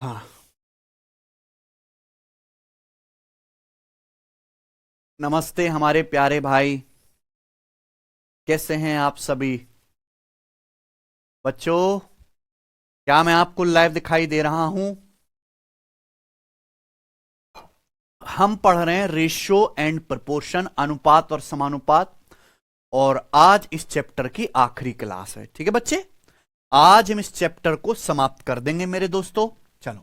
हाँ। नमस्ते हमारे प्यारे भाई, कैसे हैं आप सभी बच्चों? क्या मैं आपको लाइव दिखाई दे रहा हूं? हम पढ़ रहे हैं रेशियो एंड प्रपोर्शन, अनुपात और समानुपात। और आज इस चैप्टर की आखिरी क्लास है, ठीक है बच्चे? आज हम इस चैप्टर को समाप्त कर देंगे मेरे दोस्तों। चलो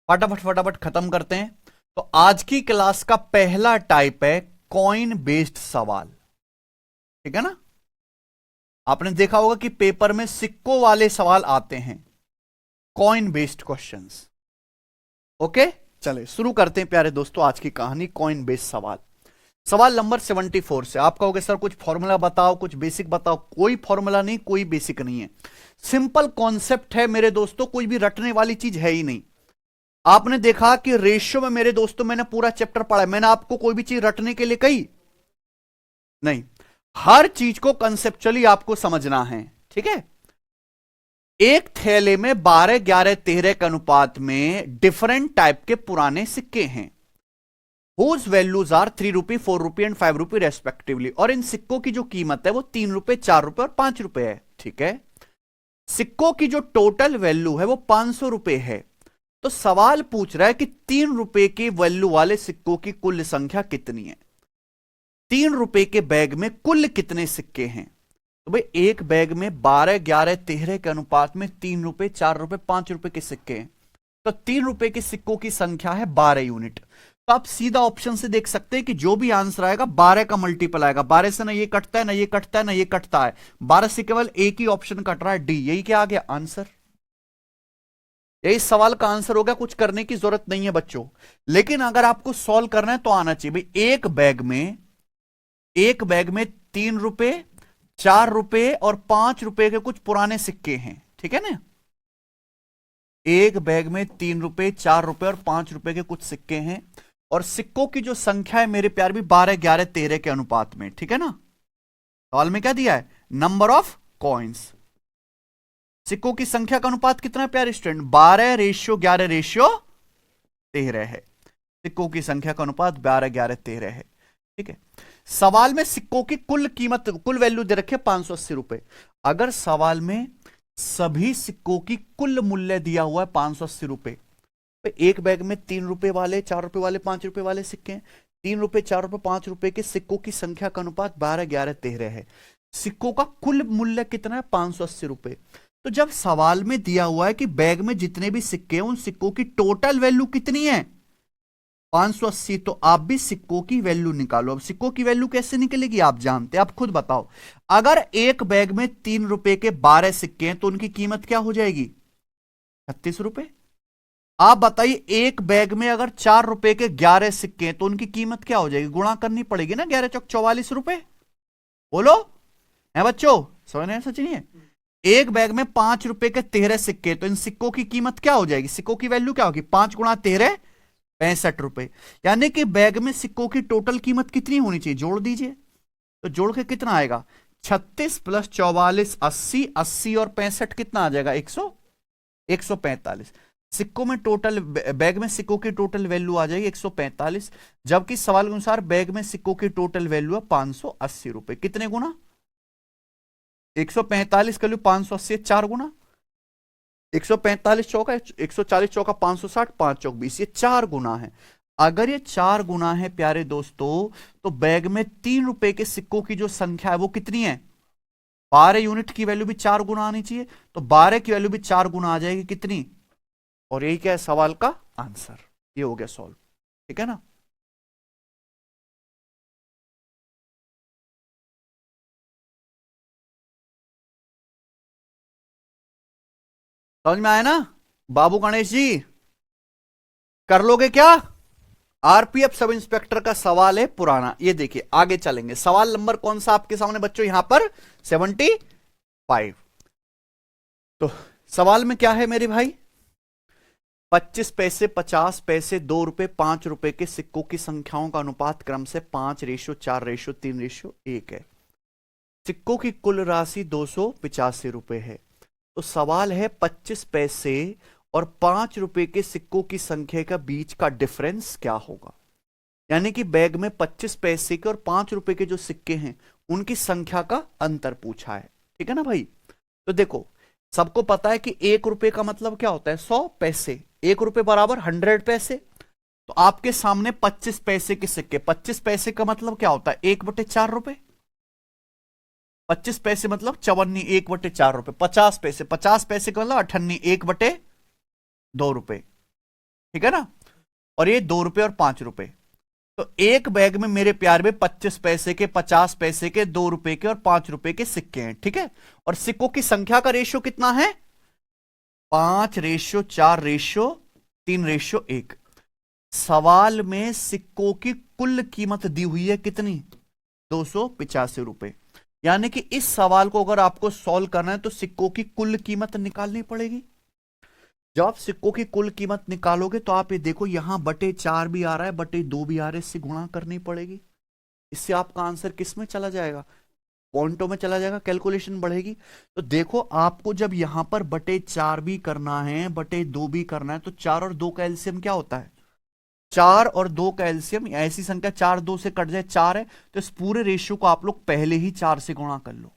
फटाफट फटाफट खत्म करते हैं। तो आज की क्लास का पहला टाइप है कॉइन बेस्ड सवाल, ठीक है ना? आपने देखा होगा कि पेपर में सिक्कों वाले सवाल आते हैं, कॉइन बेस्ड क्वेश्चंस। ओके, चले शुरू करते हैं प्यारे दोस्तों आज की कहानी, कॉइन बेस्ड सवाल। सवाल नंबर 74 से आप कहोगे सर कुछ फॉर्मूला बताओ, कुछ बेसिक बताओ। कोई फॉर्मूला नहीं, कोई बेसिक नहीं है, सिंपल कॉन्सेप्ट है मेरे दोस्तों, कोई भी रटने वाली चीज है ही नहीं। आपने देखा कि रेशियो में मेरे दोस्तों मैंने पूरा चैप्टर पढ़ा, मैंने आपको कोई भी चीज रटने के लिए कही नहीं, हर चीज को कंसेप्चुअली आपको समझना है, ठीक है? एक थैले में 12, 11, 13 के अनुपात में डिफरेंट टाइप के पुराने सिक्के हैं, whose values are 3 rupee, 4 rupee and 5 rupee respectively. और इन सिक्कों की जो कीमत है वो 3 रुपए, 4 रुपए और 5 रुपए है, ठीक है? सिक्कों की जो टोटल वैल्यू है वो 500 रुपए है। तो सवाल पूछ रहा है कि 3 रुपए की वैल्यू वाले सिक्कों की कुल संख्या कितनी है? 3 रुपए के बैग में कुल कितने सिक्के हैं? तो भाई एक बैग में 12, 11, 13 के अनुपात में 3 रुपए, 4 रुपए, 5 रुपए के सिक्के हैं। तो 3 रुपए के सिक्कों की संख्या है 12 यूनिट। तो आप सीधा ऑप्शन से देख सकते हैं कि जो भी आंसर आएगा 12 का मल्टीपल आएगा। 12 से ना ये कटता है, ना ये कटता है, ना ये कटता है। 12 से केवल एक ही ऑप्शन कट रहा है, डी। यही क्या आ गया आंसर? यही सवाल का आंसर हो गया, कुछ करने की जरूरत नहीं है बच्चों। लेकिन अगर आपको सॉल्व करना है तो आना चाहिए भाई। एक बैग में 3 रुपए, 4 रुपए और 5 रुपए के कुछ पुराने सिक्के हैं, ठीक है ना? एक बैग में 3 रुपए, 4 रुपए और 5 रुपए के कुछ सिक्के हैं, और सिक्कों की जो संख्या है मेरे प्यार भी 12, 11, 13 के अनुपात में, ठीक है ना? सवाल में क्या दिया है? Number of coins. सिक्कों की संख्या का अनुपात कितना है प्यारे स्टूडेंट? 12:11:13 है। सिक्कों की संख्या का अनुपात 12:11:13 है, ठीक है? सवाल में सिक्कों की कुल कीमत, कुल वैल्यू दे रखे 580 रुपए। अगर सवाल में सभी सिक्कों की कुल मूल्य दिया हुआ है 580 रुपए, तो एक बैग में 3 रुपए वाले, 4 रुपए वाले, 5 रुपए वाले सिक्के हैं। 3 रुपए, 4 रुपए, 5 रुपए के सिक्कों की संख्या का अनुपात 12:11:13 है। सिक्कों का कुल मूल्य कितना है? 580 रुपए। तो जब सवाल में दिया हुआ है कि बैग में जितने भी सिक्के हैं उन सिक्कों की टोटल वैल्यू कितनी है? 580। तो आप भी सिक्कों की वैल्यू निकालो। अब सिक्कों की वैल्यू कैसे निकलेगी आप जानते हैं, आप खुद बताओ। अगर एक बैग में 3 रुपए के 12 सिक्के हैं तो उनकी कीमत क्या हो जाएगी? 36 रुपए। आप बताइए एक बैग में अगर 4 रुपए के 11 सिक्के हैं तो उनकी कीमत क्या हो जाएगी? गुणा करनी पड़ेगी ना, 11 चौक 44 रुपए। बोलो है बच्चों, समझ रहे हैं? सच नहीं है? एक बैग में 5 रुपए के 13 सिक्के, तो इन सिक्कों की कीमत क्या हो जाएगी? सिक्कों की वैल्यू क्या होगी? 5 गुणा 13, 65 रुपए। यानी कि बैग में सिक्कों की टोटल कीमत कितनी होनी चाहिए? जोड़ दीजिए, तो जोड़ के कितना आएगा? 36 प्लस 44, 80, 80 और 65 कितना आ जाएगा? 145। सिक्कों में टोटल, बैग में सिक्कों की टोटल वैल्यू आ जाएगी 145, जबकि सवाल के अनुसार बैग में सिक्कों की टोटल वैल्यू है 580 रुपए। कितने गुना? 145 का 580, 4 गुना। 145 चौका 140, चौका 560, 5 चौक 20, ये 4 गुना है। अगर ये 4 गुना है प्यारे दोस्तों, तो बैग में 3 रुपए के सिक्कों की जो संख्या है वो कितनी है? 12 यूनिट की वैल्यू भी 4 गुना आनी चाहिए, तो 12 की वैल्यू भी 4 गुना आ जाएगी। कितनी? और यही क्या है सवाल का आंसर। ये हो गया सॉल्व, ठीक है ना? समझ में आया ना बाबू गणेश जी? कर लोगे क्या? आरपीएफ सब इंस्पेक्टर का सवाल है पुराना। ये देखिए आगे चलेंगे। सवाल नंबर कौन सा आपके सामने बच्चों? यहां पर 75। तो सवाल में क्या है मेरे भाई? 25 पैसे, 50 पैसे, 2 रुपए, 5 रुपए के सिक्कों की संख्याओं का अनुपात क्रम से 5:4:3:1 है। सिक्कों की कुल राशि 285 रुपए है। तो सवाल है 25 पैसे और 5 रुपए के सिक्कों की संख्या का बीच का डिफरेंस क्या होगा। यानी कि बैग में 25 पैसे के और 5 रुपए के जो सिक्के हैं उनकी संख्या का अंतर पूछा है। ठीक है ना भाई। तो देखो सबको पता है कि 1 रुपए का मतलब क्या होता है 100 पैसे, 1 रुपए बराबर 100 पैसे। तो आपके सामने 25 पैसे के सिक्के, 25 पैसे का मतलब क्या होता है 1/4 रुपए। 25 पैसे मतलब 54, 1/4 रुपए। 50 पैसे, 50 पैसे का मतलब 58, 1/2 रुपए। ठीक है ना। और ये 2 रुपए और 5 रुपए। तो एक बैग में मेरे प्यार में 25 पैसे के, 50 पैसे के, 2 रुपए के और 5 रुपए के सिक्के हैं। ठीक है। और सिक्कों की संख्या का रेशियो कितना है 5:4:3:1। सवाल में सिक्कों की कुल कीमत दी हुई है कितनी 285 रुपए। यानी कि इस सवाल को अगर आपको सॉल्व करना है तो सिक्कों की कुल कीमत निकालनी पड़ेगी। जब आप सिक्कों की कुल कीमत निकालोगे तो आप ये देखो यहां बटे 4 भी आ रहा है, बटे 2 भी आ रहा है, इससे गुणा करनी पड़ेगी। इससे आपका आंसर किस में चला जाएगा पॉइंटों में चला जाएगा, कैलकुलेशन बढ़ेगी। तो देखो आपको जब यहां पर बटे 4 भी करना है, बटे 2 भी करना है, तो 4 और 2 का एलसीएम क्या होता है 4 और 2 का एलसीएम, ऐसी संख्या 4 2 से कट जाए 4 है। तो इस पूरे रेशियो को आप लोग पहले ही 4 से गुणा कर लो।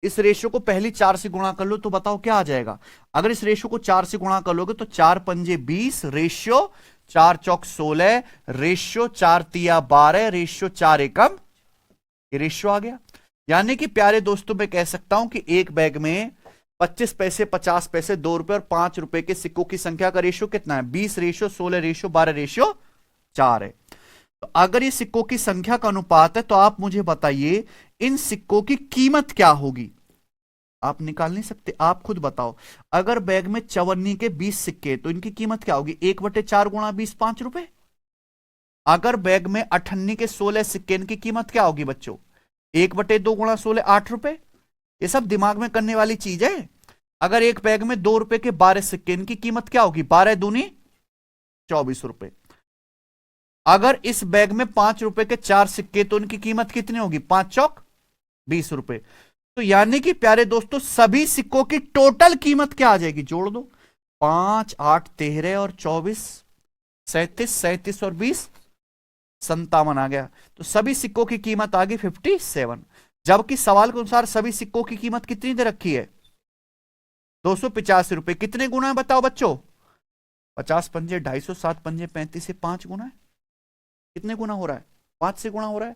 इस रेशियो को पहले 4 से गुणा कर लो तो बताओ क्या आ जाएगा। अगर इस रेशियो को 4 से गुणा कर लोगे तो 4 पंजे 20, रेशियो 4 चौक 16, रेशियो 4 तिया 12, रेशियो 4 एकम, ये रेशियो आ गया। यानी कि प्यारे दोस्तों मैं कह सकता हूं कि एक बैग में 25 पैसे, 50 पैसे, 2 रुपए और 5 रुपए के सिक्कों की संख्या का रेशियो कितना है 20 रेशियो 16 रेशियो 12 रेशियो 4 है। तो अगर ये सिक्कों की संख्या का अनुपात है तो आप मुझे बताइए इन सिक्कों की कीमत क्या होगी। आप निकाल नहीं सकते, आप खुद बताओ। अगर बैग में 54 के 20 सिक्के तो इनकी कीमत क्या होगी 1/4 गुणा 20 5 रुपए। अगर बैग में 58 के 16 सिक्के इनकी कीमत क्या होगी बच्चों 1/2 गुणा 16 8 रुपए। ये सब दिमाग में करने वाली चीज है। अगर एक बैग में 2 रुपए के 12 सिक्के इनकी कीमत क्या होगी 12 दूनी 24 रुपए। अगर इस बैग में 5 रुपए के 4 सिक्के तो इनकी कीमत कितनी होगी 5 चौक 20 रुपए। तो यानी कि प्यारे दोस्तों सभी सिक्कों की टोटल कीमत क्या आ जाएगी जोड़ दो 5 8 13 और 24 37 37 और 20 57 आ गया। तो सभी सिक्कों की कीमत आ गई 57। जबकि सवाल के अनुसार सभी सिक्कों की कीमत कितनी दे रखी है 285 रुपए। कितने गुना है बताओ बच्चों 50 पंजे 250, 7 पंजे 35 से 5 गुना है। कितने गुना हो रहा है 5 से गुना हो रहा है।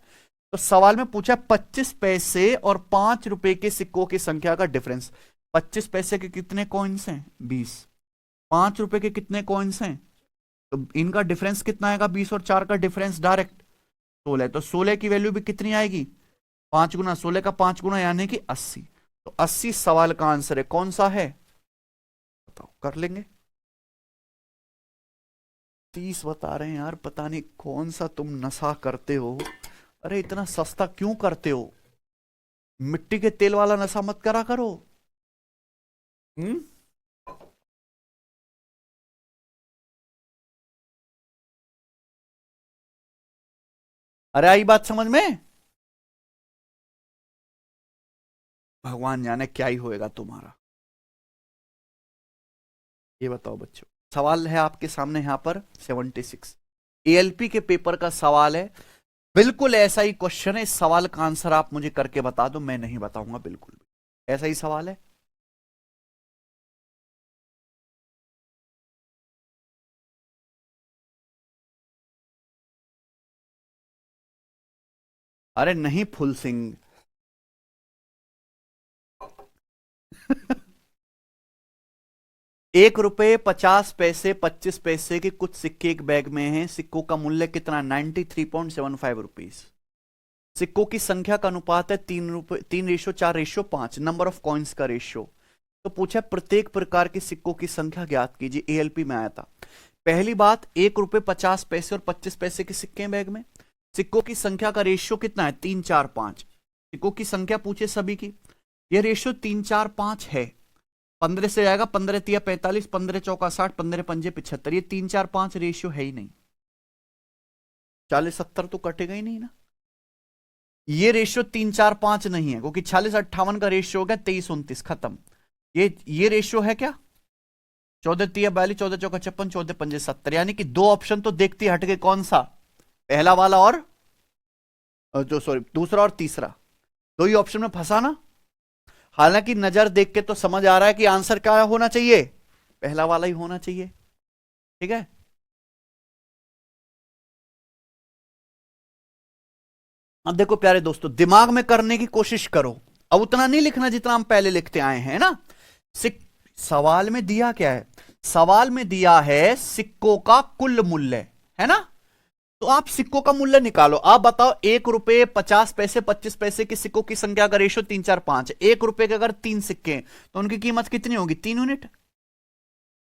तो सवाल में पूछा 25 पैसे और 5 रुपए के सिक्कों की संख्या का डिफरेंस। 25 पैसे के कितने कॉइन्स हैं 20, 5 रुपए के कितने कॉइन्स हैं तो इनका डिफरेंस कितना आएगा 20 और 4 का डिफरेंस डायरेक्ट 16। तो 16 की वैल्यू भी कितनी आएगी 5 गुना 16 का 5 गुना यानी कि 80। तो 80 सवाल का आंसर है। कौन सा है बताओ कर लेंगे। 30 बता रहे हैं यार, पता नहीं कौन सा तुम नशा करते हो। अरे इतना सस्ता क्यों करते हो, मिट्टी के तेल वाला नशा मत करा करो। हम्म। अरे आई बात समझ में। भगवान जाने क्या ही होएगा तुम्हारा। ये बताओ बच्चों सवाल है आपके सामने यहां पर 76 एएलपी के पेपर का सवाल है। बिल्कुल ऐसा ही क्वेश्चन है। इस सवाल का आंसर आप मुझे करके बता दो, मैं नहीं बताऊंगा बिल्कुल भी। ऐसा ही सवाल है। अरे नहीं फुल सिंह 1 रुपए 50 पैसे 25 पैसे के कुछ सिक्के एक बैग में हैं। सिक्कों का मूल्य कितना 93.75 रुपीज। सिक्कों की संख्या का अनुपात है 3:4:5 नंबर ऑफ कॉइन्स का रेशियो। तो पूछा प्रत्येक प्रकार के सिक्कों की संख्या ज्ञात कीजिए। एएलपी में आया था। पहली बात 1 रुपए 50 पैसे और 25 पैसे के सिक्के हैं बैग में। सिक्कों की संख्या का रेशियो कितना है 3 4 5। सिक्कों की संख्या पूछे सभी की, यह रेशियो 3 4 5 है। 15 से जाएगा 15 तिया 45, 15 चौका 60, 15 पंजे 75। ये 3 4 5 रेशियो है ही नहीं। 40 70 तो कटेगा ही नहीं ना। ये रेशियो 3 4 5 नहीं है क्योंकि 46 58 का रेशियो हो गया 23 29 खत्म। ये रेशियो है क्या 14 तिया 42, 14 चौका 56, 14 पंजे 70, यानी कि दो ऑप्शन तो देखती हट गए, कौन सा? पहला वाला और जो सॉरी दूसरा और तीसरा, दो ही ऑप्शन में फंसा ना। हालांकि नजर देख के तो समझ आ रहा है कि आंसर क्या होना चाहिए, पहला वाला ही होना चाहिए। ठीक है, अब देखो प्यारे दोस्तों, दिमाग में करने की कोशिश करो। अब उतना नहीं लिखना जितना हम पहले लिखते आए हैं ना। सवाल में दिया क्या है? सवाल में दिया है सिक्कों का कुल मूल्य, है ना। तो आप सिक्कों का मूल्य निकालो। आप बताओ, 1 रुपए 50 पैसे 25 पैसे के सिक्कों की संख्या का रेशो 3 4 5 है। 1 रुपए के अगर 3 सिक्के हैं तो उनकी कीमत कितनी होगी? 3 यूनिट।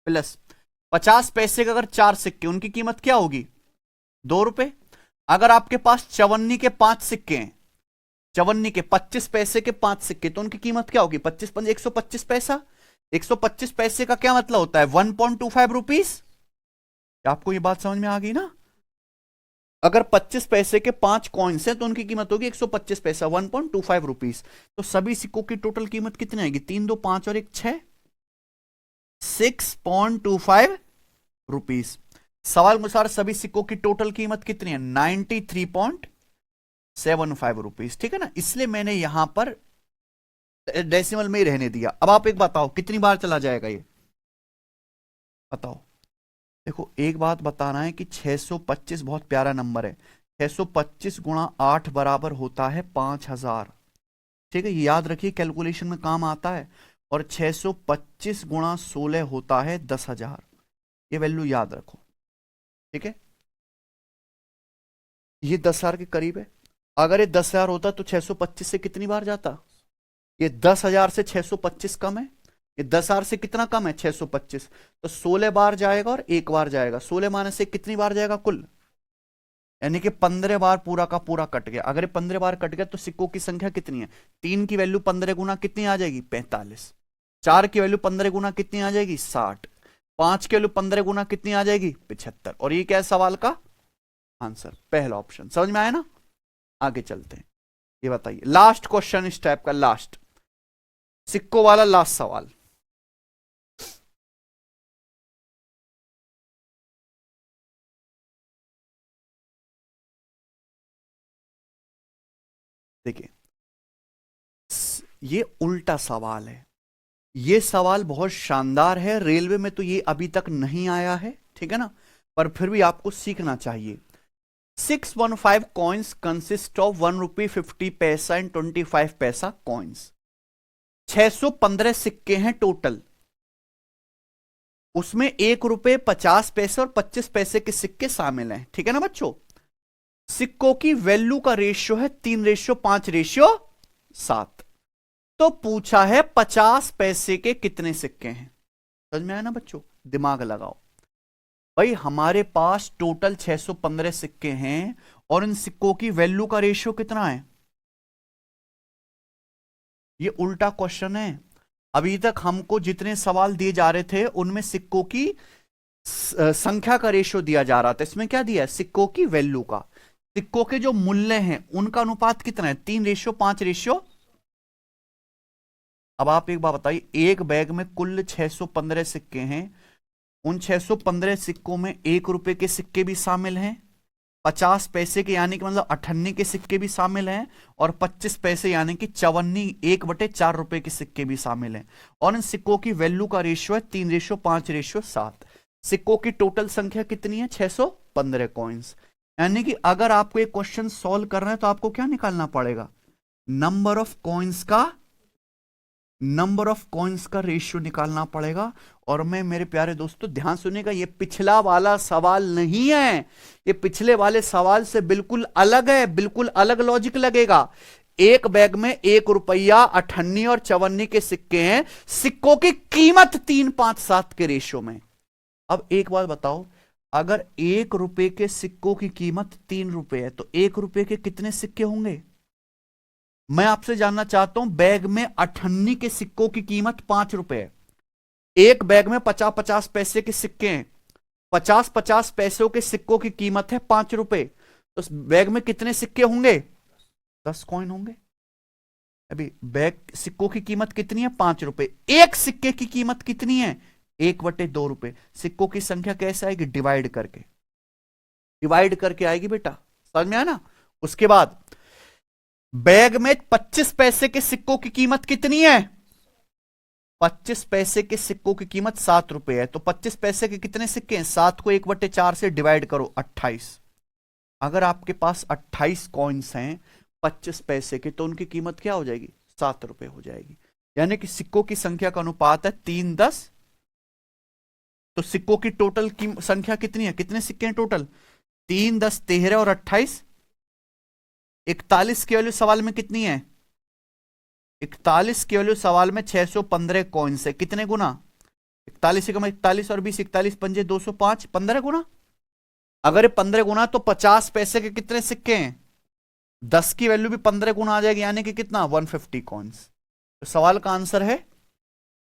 प्लस 50 पैसे के अगर 4 सिक्के, उनकी कीमत क्या होगी? 2 रुपए। अगर आपके पास चवन्नी के 5 सिक्के हैं, चवन्नी के 25 पैसे के 5 सिक्के, तो उनकी कीमत क्या होगी? 25 पंजे 125 पैसा। 125 पैसे का क्या मतलब होता है? 1.25 रुपीस। आपको ये बात समझ में आ गई ना। अगर 25 पैसे के 5 कॉइन्स हैं तो उनकी कीमत होगी 125 पैसा, 1.25 रुपीस। तो सभी सिक्कों की टोटल कीमत कितनी आएगी? 3 2 5 और 1 6, 6.25 रुपीस। सवाल के अनुसार सभी सिक्कों की टोटल कीमत कितनी है? 93.75 रुपीस। ठीक है ना, इसलिए मैंने यहां पर डेसिमल में ही रहने दिया। अब आप एक बताओ, कितनी बार चला जाएगा ये? बताओ। देखो, एक बात बताना है कि 625 बहुत प्यारा नंबर है। 625 गुणा 8 बराबर होता है 5000। ठीक है, ये याद रखिए, कैलकुलेशन में काम आता है। और 625 गुणा 16 होता है 10,000। ये वैल्यू याद रखो। ठीक है, ये 10,000 के करीब है। अगर ये 10,000 होता तो 625 से कितनी बार जाता? ये 10,000 से 625 कम है। ये 10,000 से कितना कम है? 625। तो 16 बार जाएगा और 1 बार जाएगा। 16 माने से कितनी बार जाएगा कुल? यानी कि 15 बार पूरा का पूरा कट गया। अगर 15 बार कट गया तो सिक्कों की संख्या कितनी है? 3 की वैल्यू 15 गुना कितनी आ जाएगी? 45। 4 की वैल्यू 15 गुना कितनी आ जाएगी? 60। 5 की वैल्यू 15 गुना कितनी आ जाएगी? 75। और ये क्या है सवाल का आंसर? पहला ऑप्शन। समझ में आया ना। आगे चलते हैं। ये बताइए, लास्ट क्वेश्चन इस टाइप का, लास्ट सिक्कों वाला लास्ट सवाल। देखिए, ये उल्टा सवाल है। ये सवाल बहुत शानदार है, रेलवे में तो ये अभी तक नहीं आया है। ठीक है ना, पर फिर भी आपको सीखना चाहिए। 615 कॉइन्स कंसिस्ट ऑफ 1 रुपी 50 पैसा एंड 25 पैसा कॉइन्स। 615 सिक्के हैं टोटल। उसमें 1 रुपए 50 पैसे और 25 पैसे के सिक्के शामिल हैं। ठीक है ना बच्चों। सिक्कों की वैल्यू का रेशियो है 3:5:7। तो पूछा है 50 पैसे के कितने सिक्के हैं। समझ में आया ना बच्चों। दिमाग लगाओ भाई, हमारे पास टोटल 615 सिक्के हैं और इन सिक्कों की वैल्यू का रेशियो कितना है? ये उल्टा क्वेश्चन है। अभी तक हमको जितने सवाल दिए जा रहे थे उनमें सिक्कों की संख्या का रेशियो दिया जा रहा था। इसमें क्या दिया है? सिक्कों की वैल्यू का। सिक्कों के जो मूल्य हैं उनका अनुपात कितना है? 3:5। अब आप एक बात बताइए, एक बैग में कुल 615 सिक्के हैं। उन 615 सिक्कों में 1 रुपए के सिक्के भी शामिल हैं, 50 पैसे के यानी कि मतलब 98 के सिक्के भी शामिल हैं, और 25 पैसे यानी कि 54 1/4 रुपए के सिक्के भी शामिल हैं। और इन सिक्कों की वैल्यू का रेशियो है 3:5:7। सिक्कों की टोटल संख्या कितनी है? 615 कॉइन्स। यानी कि अगर आपको एक क्वेश्चन सॉल्व करना है तो आपको क्या निकालना पड़ेगा? नंबर ऑफ कॉइन्स का रेशियो निकालना पड़ेगा। और मैं, मेरे प्यारे दोस्तों ध्यान सुनिएगा, ये पिछला वाला सवाल नहीं है। ये पिछले वाले सवाल से बिल्कुल अलग है, बिल्कुल अलग लॉजिक लगेगा। एक बैग में 1 रुपया 98 और 54 के सिक्के हैं, सिक्कों की कीमत 3:5:7 के रेशियो में। अब एक बात बताओ, अगर 1 रुपए के सिक्कों की कीमत 3 रुपए है तो 1 रुपए के कितने सिक्के होंगे? मैं आपसे जानना चाहता हूं, बैग में 98 के सिक्कों की कीमत 5 रुपए है। एक बैग में 50-50 पैसे के सिक्के हैं, 50-50 पैसों के सिक्कों की कीमत है 5 रुपए। तो उस बैग में कितने सिक्के होंगे? 10 कॉइन होंगे। अभी बैग सिक्कों की कीमत कितनी है? 5 रुपए। एक सिक्के की कीमत कितनी है? 1/2 रुपए। सिक्कों की संख्या कैसे आएगी? डिवाइड करके, डिवाइड करके आएगी बेटा, समझ में आया ना। उसके बाद बैग में 25 पैसे के सिक्कों की कीमत कितनी है? 25 पैसे के सिक्कों की कीमत 7 रुपए है। तो 25 पैसे के कितने सिक्के हैं? 7 को 1/4 से डिवाइड करो, 28। अगर आपके पास 28 कॉइन्स हैं 25 पैसे के, तो उनकी कीमत क्या हो जाएगी? 7 रुपए हो जाएगी। यानी कि सिक्कों की संख्या का अनुपात है 3:10। तो सिक्कों की टोटल की संख्या कितनी है? कितने सिक्के हैं टोटल? 3, 10, 13 और 28। 41 की वैल्यू सवाल में कितनी है? 41 की वैल्यू सवाल में 615 कॉइन्स है। कितने गुना? 41 का 41 और 20, 41 पंजे 205, 15 गुना। अगर 15 गुना तो 50 पैसे के कितने सिक्के हैं? 10 की वैल्यू भी 15 गुना आ जाएगी, यानी कि कितना? 150 कॉइन्स। तो सवाल का आंसर है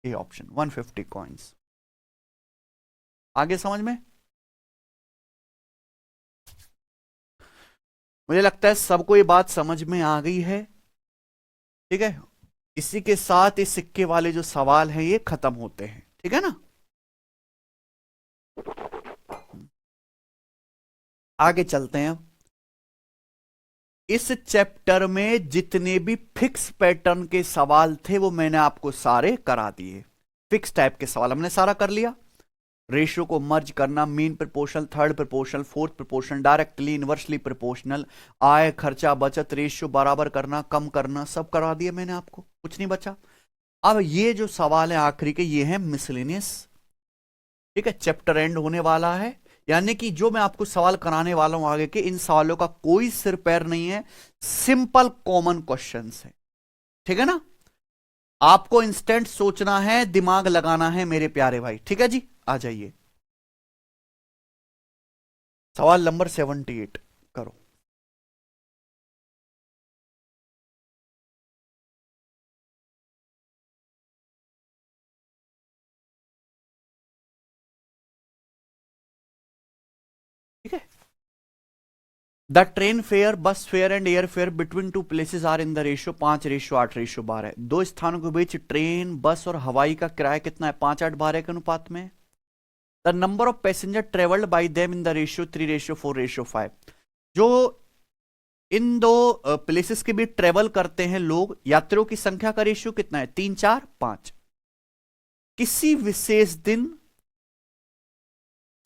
ए ऑप्शन, 150 कॉइन्स। आगे समझ में? मुझे लगता है सबको ये बात समझ में आ गई है। ठीक है, इसी के साथ इस सिक्के वाले जो सवाल हैं ये खत्म होते हैं। ठीक है ना। आगे चलते हैं। इस चैप्टर में जितने भी फिक्स पैटर्न के सवाल थे वो मैंने आपको सारे करा दिए। फिक्स टाइप के सवाल हमने सारा कर लिया। रेशियो को मर्ज करना, mean proportional, third proportional, fourth proportional, directly inversely proportional, आय खर्चा बचत रेशियो बराबर करना, कम करना, सब करा दिया मैंने आपको, कुछ नहीं बचा। अब ये जो सवाल है आखिरी के, ये है मिसलेनियस। ठीक है, चैप्टर एंड होने वाला है, यानी कि जो मैं आपको सवाल कराने वाला हूं आगे के, इन सवालों का कोई सिर पैर नहीं है, सिंपल कॉमन क्वेश्चंस है। ठीक है ना। आपको इंस्टेंट सोचना है, दिमाग लगाना है मेरे प्यारे भाई। ठीक है जी, आ जाइए सवाल नंबर 78 करो। ठीक है। The train fare, bus fare and air fare between two places are in the ratio 5:8:12। दो स्थानों के बीच ट्रेन, बस और हवाई का किराया कितना है? 5:8:12 के अनुपात में। The number of passenger travelled by them in the ratio 3:4:5। जो इन दो प्लेसेस के बीच ट्रेवल करते हैं लोग, यात्रियों की संख्या का रेशियो कितना है? 3, 4, 5। किसी विशेष दिन,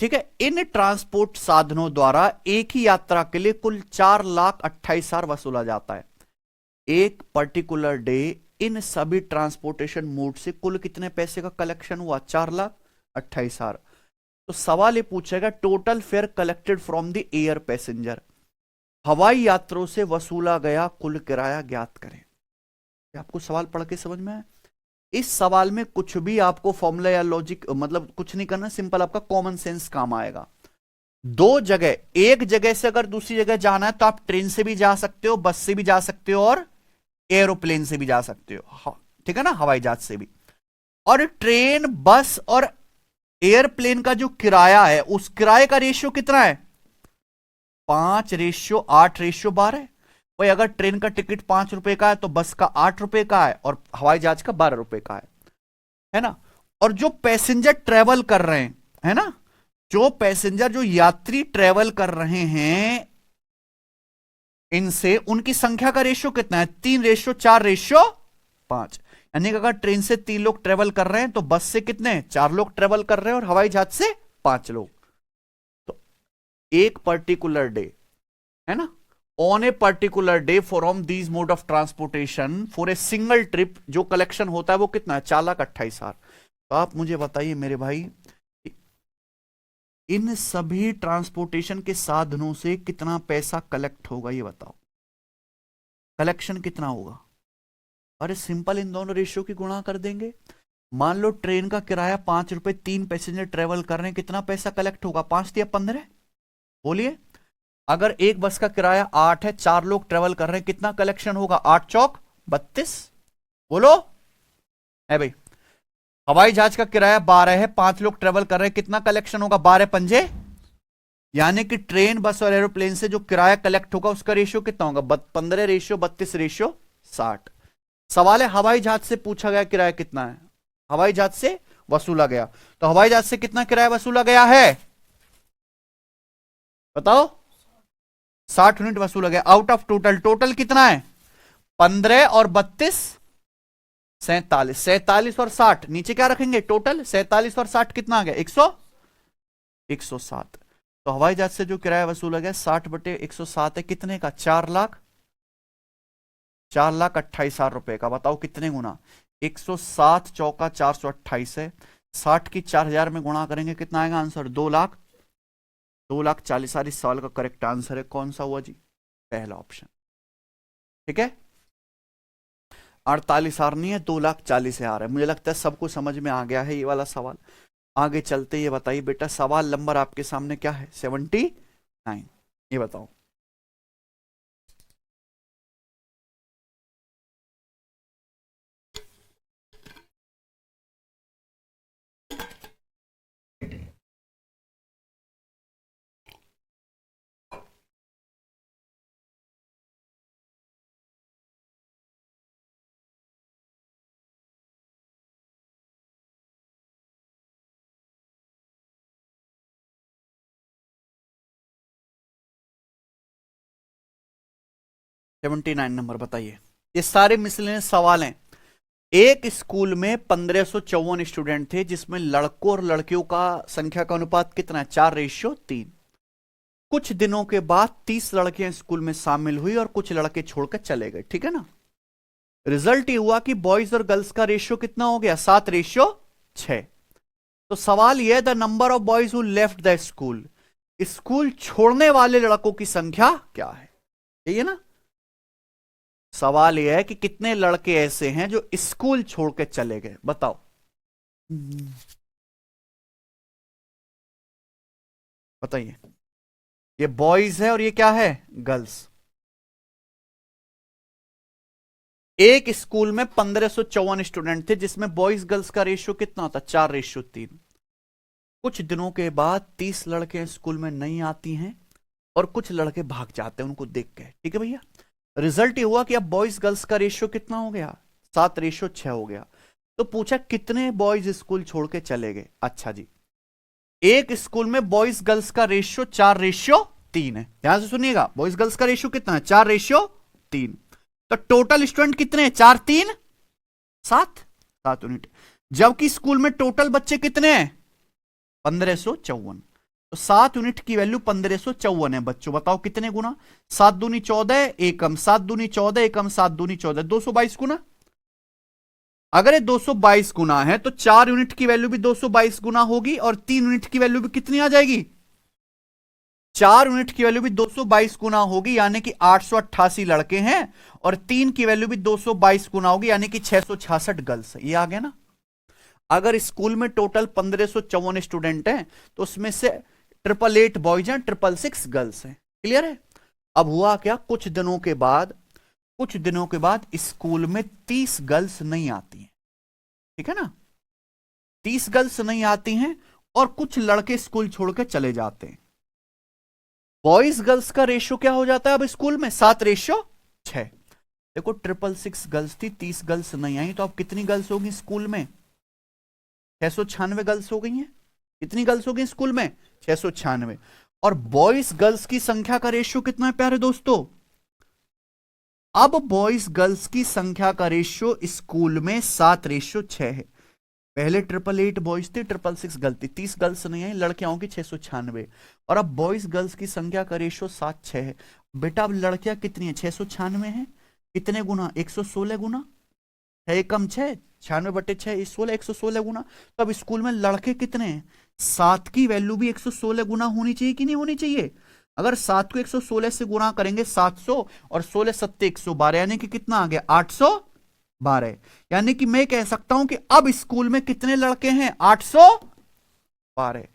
ठीक है, इन ट्रांसपोर्ट साधनों द्वारा एक ही यात्रा के लिए कुल 4,28,000 वसूला जाता है। एक पर्टिकुलर डे इन सभी ट्रांसपोर्टेशन मोड से कुल कितने पैसे का कलेक्शन हुआ? 4,28,000। तो सवाल ये पूछेगा total fair collected from the air passenger, हवाई यात्रियों से वसूला गया कुल किराया ज्ञात करें। आपको सवाल पढ़ के समझ में आया? इस सवाल में कुछ भी आपको फॉर्मूला या लॉजिक मतलब कुछ नहीं करना, सिंपल आपका कॉमन सेंस काम आएगा। दो जगह, एक जगह से अगर दूसरी जगह जाना है तो आप ट्रेन से भी जा सकते हो, बस से भी जा सकते हो और एरोप्लेन से भी जा सकते हो। ठीक है ना, हवाई जहाज से भी। और ट्रेन, बस और एयरप्लेन का जो किराया है, उस किराए का रेशियो कितना है? 5:8:12। भाई अगर ट्रेन का टिकट 5 रुपए का है तो बस का 8 रुपए का है और हवाई जहाज का 12 रुपए का है ना। और जो पैसेंजर ट्रेवल कर रहे हैं, है ना, जो पैसेंजर, जो यात्री ट्रेवल कर रहे हैं इनसे, उनकी संख्या का रेशियो कितना है? 3:4:5। यानी कि अगर ट्रेन से 3 लोग ट्रेवल कर रहे हैं तो बस से कितने? 4 लोग ट्रेवल कर रहे हैं और हवाई जहाज से 5 लोग। तो एक पर्टिकुलर डे, है ना, on a particular day from these mode of transportation for a single trip जो कलेक्शन होता है वो कितना है? 4,28,000। तो आप मुझे बताइए मेरे भाई, इन सभी ट्रांसपोर्टेशन के साधनों से कितना पैसा कलेक्ट होगा? ये बताओ, कलेक्शन कितना होगा? अरे सिंपल, इन दोनों रेशियो की गुणा कर देंगे। मान लो ट्रेन का किराया 5 रुपए, 3 पैसेंजर ट्रेवल कर रहे हैं, कितना पैसा कलेक्ट होगा? 5 या 15? बोलिए। अगर एक बस का किराया 8 है, 4 लोग ट्रेवल कर रहे हैं, कितना कलेक्शन होगा? 8 चौक 32। बोलो है भाई। हवाई जहाज का किराया 12 है, 5 लोग ट्रेवल कर रहे हैं, कितना कलेक्शन होगा? 12 पंजे। यानी कि ट्रेन, बस और एरोप्लेन से जो किराया कलेक्ट होगा उसका रेशियो कितना होगा? 15:32:60। सवाल है हवाई जहाज से पूछा गया किराया कितना है? हवाई जहाज से वसूला गया। तो हवाई जहाज से कितना किराया वसूला गया है बताओ? 60 यूनिट वसूला गया आउट ऑफ टोटल। टोटल कितना है? 15 और 32 47। 47 और 60 नीचे क्या रखेंगे? टोटल 47 और 60 कितना आ गया? 107। तो हवाई जहाज से जो किराया वसूला गया 60/107 है कितने का? 4,28,000 रुपए का। बताओ कितने गुना? 107 चौका 428 है। 60 की 4000 में गुणा करेंगे कितना आएगा आंसर? 2,00,000। 2,40,000 इस सवाल का करेक्ट आंसर है। कौन सा हुआ जी? पहला ऑप्शन। ठीक है, 48,000 नहीं है, 2,40,000 है। मुझे लगता है सबको समझ में आ गया है ये वाला सवाल। आगे चलते ये बताइए बेटा, सवाल नंबर आपके सामने क्या है? 79। ये बताओ। सेवेंटी 79 नंबर बताइए। ये सारे मिसलेनियस सवाल हैं। एक स्कूल में 1554 स्टूडेंट थे जिसमें लड़कों और लड़कियों का संख्या का अनुपात कितना है? 4:3। कुछ दिनों के बाद 30 लड़कियां स्कूल में शामिल हुई और कुछ लड़के छोड़कर चले गए। ठीक है ना? रिजल्ट ये हुआ कि बॉयज और गर्ल्स का रेशियो कितना हो गया? 7:6। तो सवाल यह, the number of boys who left the school, school छोड़ने वाले लड़कों की संख्या क्या है? यही है ना सवाल? यह है कि कितने लड़के ऐसे हैं जो स्कूल छोड़ के चले गए। बताओ। बताइए। ये बॉयज है और ये क्या है? गर्ल्स। एक स्कूल में 1554 स्टूडेंट थे जिसमें बॉयज गर्ल्स का रेशियो कितना होता? 4:3। कुछ दिनों के बाद 30 लड़के स्कूल में नहीं आती हैं और कुछ लड़के भाग जाते हैं उनको देख के। ठीक है भैया? रिजल्ट ये हुआ कि अब बॉयज गर्ल्स का रेशियो कितना हो गया? 7:6 हो गया। तो पूछा कितने बॉयज स्कूल छोड़ के चले गए। अच्छा जी, एक स्कूल में बॉयज गर्ल्स का रेशियो 4:3 है। ध्यान से सुनिएगा, बॉयज गर्ल्स का रेशियो कितना है? 4:3। तो टोटल स्टूडेंट कितने हैं? 4, 3, 7 यूनिट। जबकि स्कूल में टोटल बच्चे कितने हैं? 1554। तो 7 यूनिट की वैल्यू 1554 है बच्चों। बताओ कितने गुना? 7 दूनी 14 एकम, 7 दूनी 14 एकम, 7 दूनी 14, 222 गुना। अगर ये 222 गुना है तो 4 यूनिट की वैल्यू भी 222 गुना होगी और 3 यूनिट की वैल्यू भी कितनी आ जाएगी? 4 यूनिट की वैल्यू भी 222 गुना होगी, यानी कि 888 लड़के हैं, और 3 की वैल्यू भी 222 गुना होगी, यानी कि 666 गर्ल्स है। ये आ गया ना? अगर स्कूल में टोटल 1554 स्टूडेंट हैं तो उसमें से 888 बॉयज हैं, 666 गर्ल्स हैं। क्लियर है? अब हुआ क्या, कुछ दिनों के बाद स्कूल में 30 गर्ल्स नहीं आती हैं। ठीक है ना? 30 गर्ल्स नहीं आती हैं और कुछ लड़के स्कूल छोड़कर चले जाते हैं। बॉयज गर्ल्स का रेशियो क्या हो जाता है अब स्कूल में? 7:6। देखो 666 गर्ल्स थी, 30 गर्ल्स नहीं आई, तो अब कितनी गर्ल्स होगी स्कूल में? 696 गर्ल्स हो गई हैं। कितनी गर्ल्स हो गई स्कूल में? 696। और बॉयज गर्ल्स की संख्या का रेशियो कितना है प्यारे दोस्तों? अब बॉयज गर्ल्स की संख्या का रेशियो स्कूल में 7:6 है। पहले 888 बॉयज थे, 666 गर्ल्स थी, 30 गर्ल्स नहीं आई, लड़कियां होंगी 696। और अब बॉयज गर्ल्स की संख्या का रेशियो 7:6 है। बेटा अब लड़कियां कितनी है? 696 है। कितने गुना? 116 गुना। 6 कम 6, 96/6, 16, 116 गुना। तो अब स्कूल में लड़के कितने हैं? 7 की वैल्यू भी 116 गुना होनी चाहिए कि नहीं होनी चाहिए? अगर 7 को 116 से गुना करेंगे 700, और 16 सत्ते 112, यानी कि कितना आ गया? 812। यानी कि मैं कह सकता हूं कि अब स्कूल में कितने लड़के हैं? 812।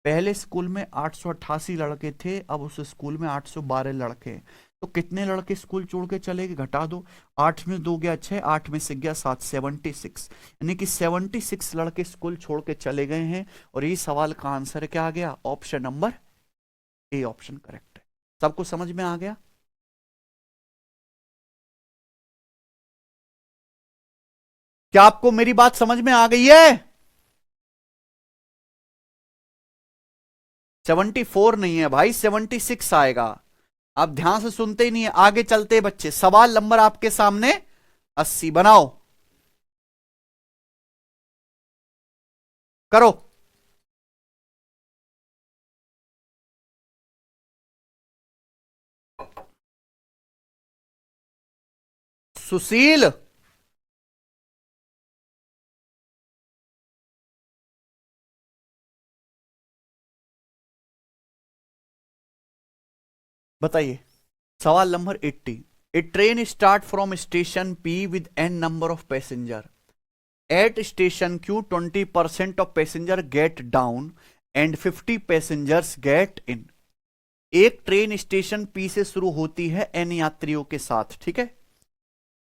पहले स्कूल में 888 लड़के थे, अब उस स्कूल में 812 लड़के हैं। तो कितने लड़के स्कूल छोड़ के चले गए? घटा दो। 8 में 2 गया 6, 8 में से गया 7, 76। यानी कि 76 लड़के स्कूल छोड़ के चले गए हैं। और ये सवाल का आंसर क्या आ गया? Option number A option correct है। सबको समझ में आ गया? क्या आपको मेरी बात समझ में आ गई है? 74 नहीं है भाई, 76 आएगा। आप ध्यान से सुनते ही नहीं है। आगे चलते बच्चे, सवाल नंबर आपके सामने 80 बनाओ, करो। सुशील, बताइए सवाल number 80। A train start from station P with an number of passenger at station Q 20% of passenger get down and 50 passengers get in. एक ट्रेन स्टेशन पी से शुरू होती है एन यात्रियों के साथ, ठीक है।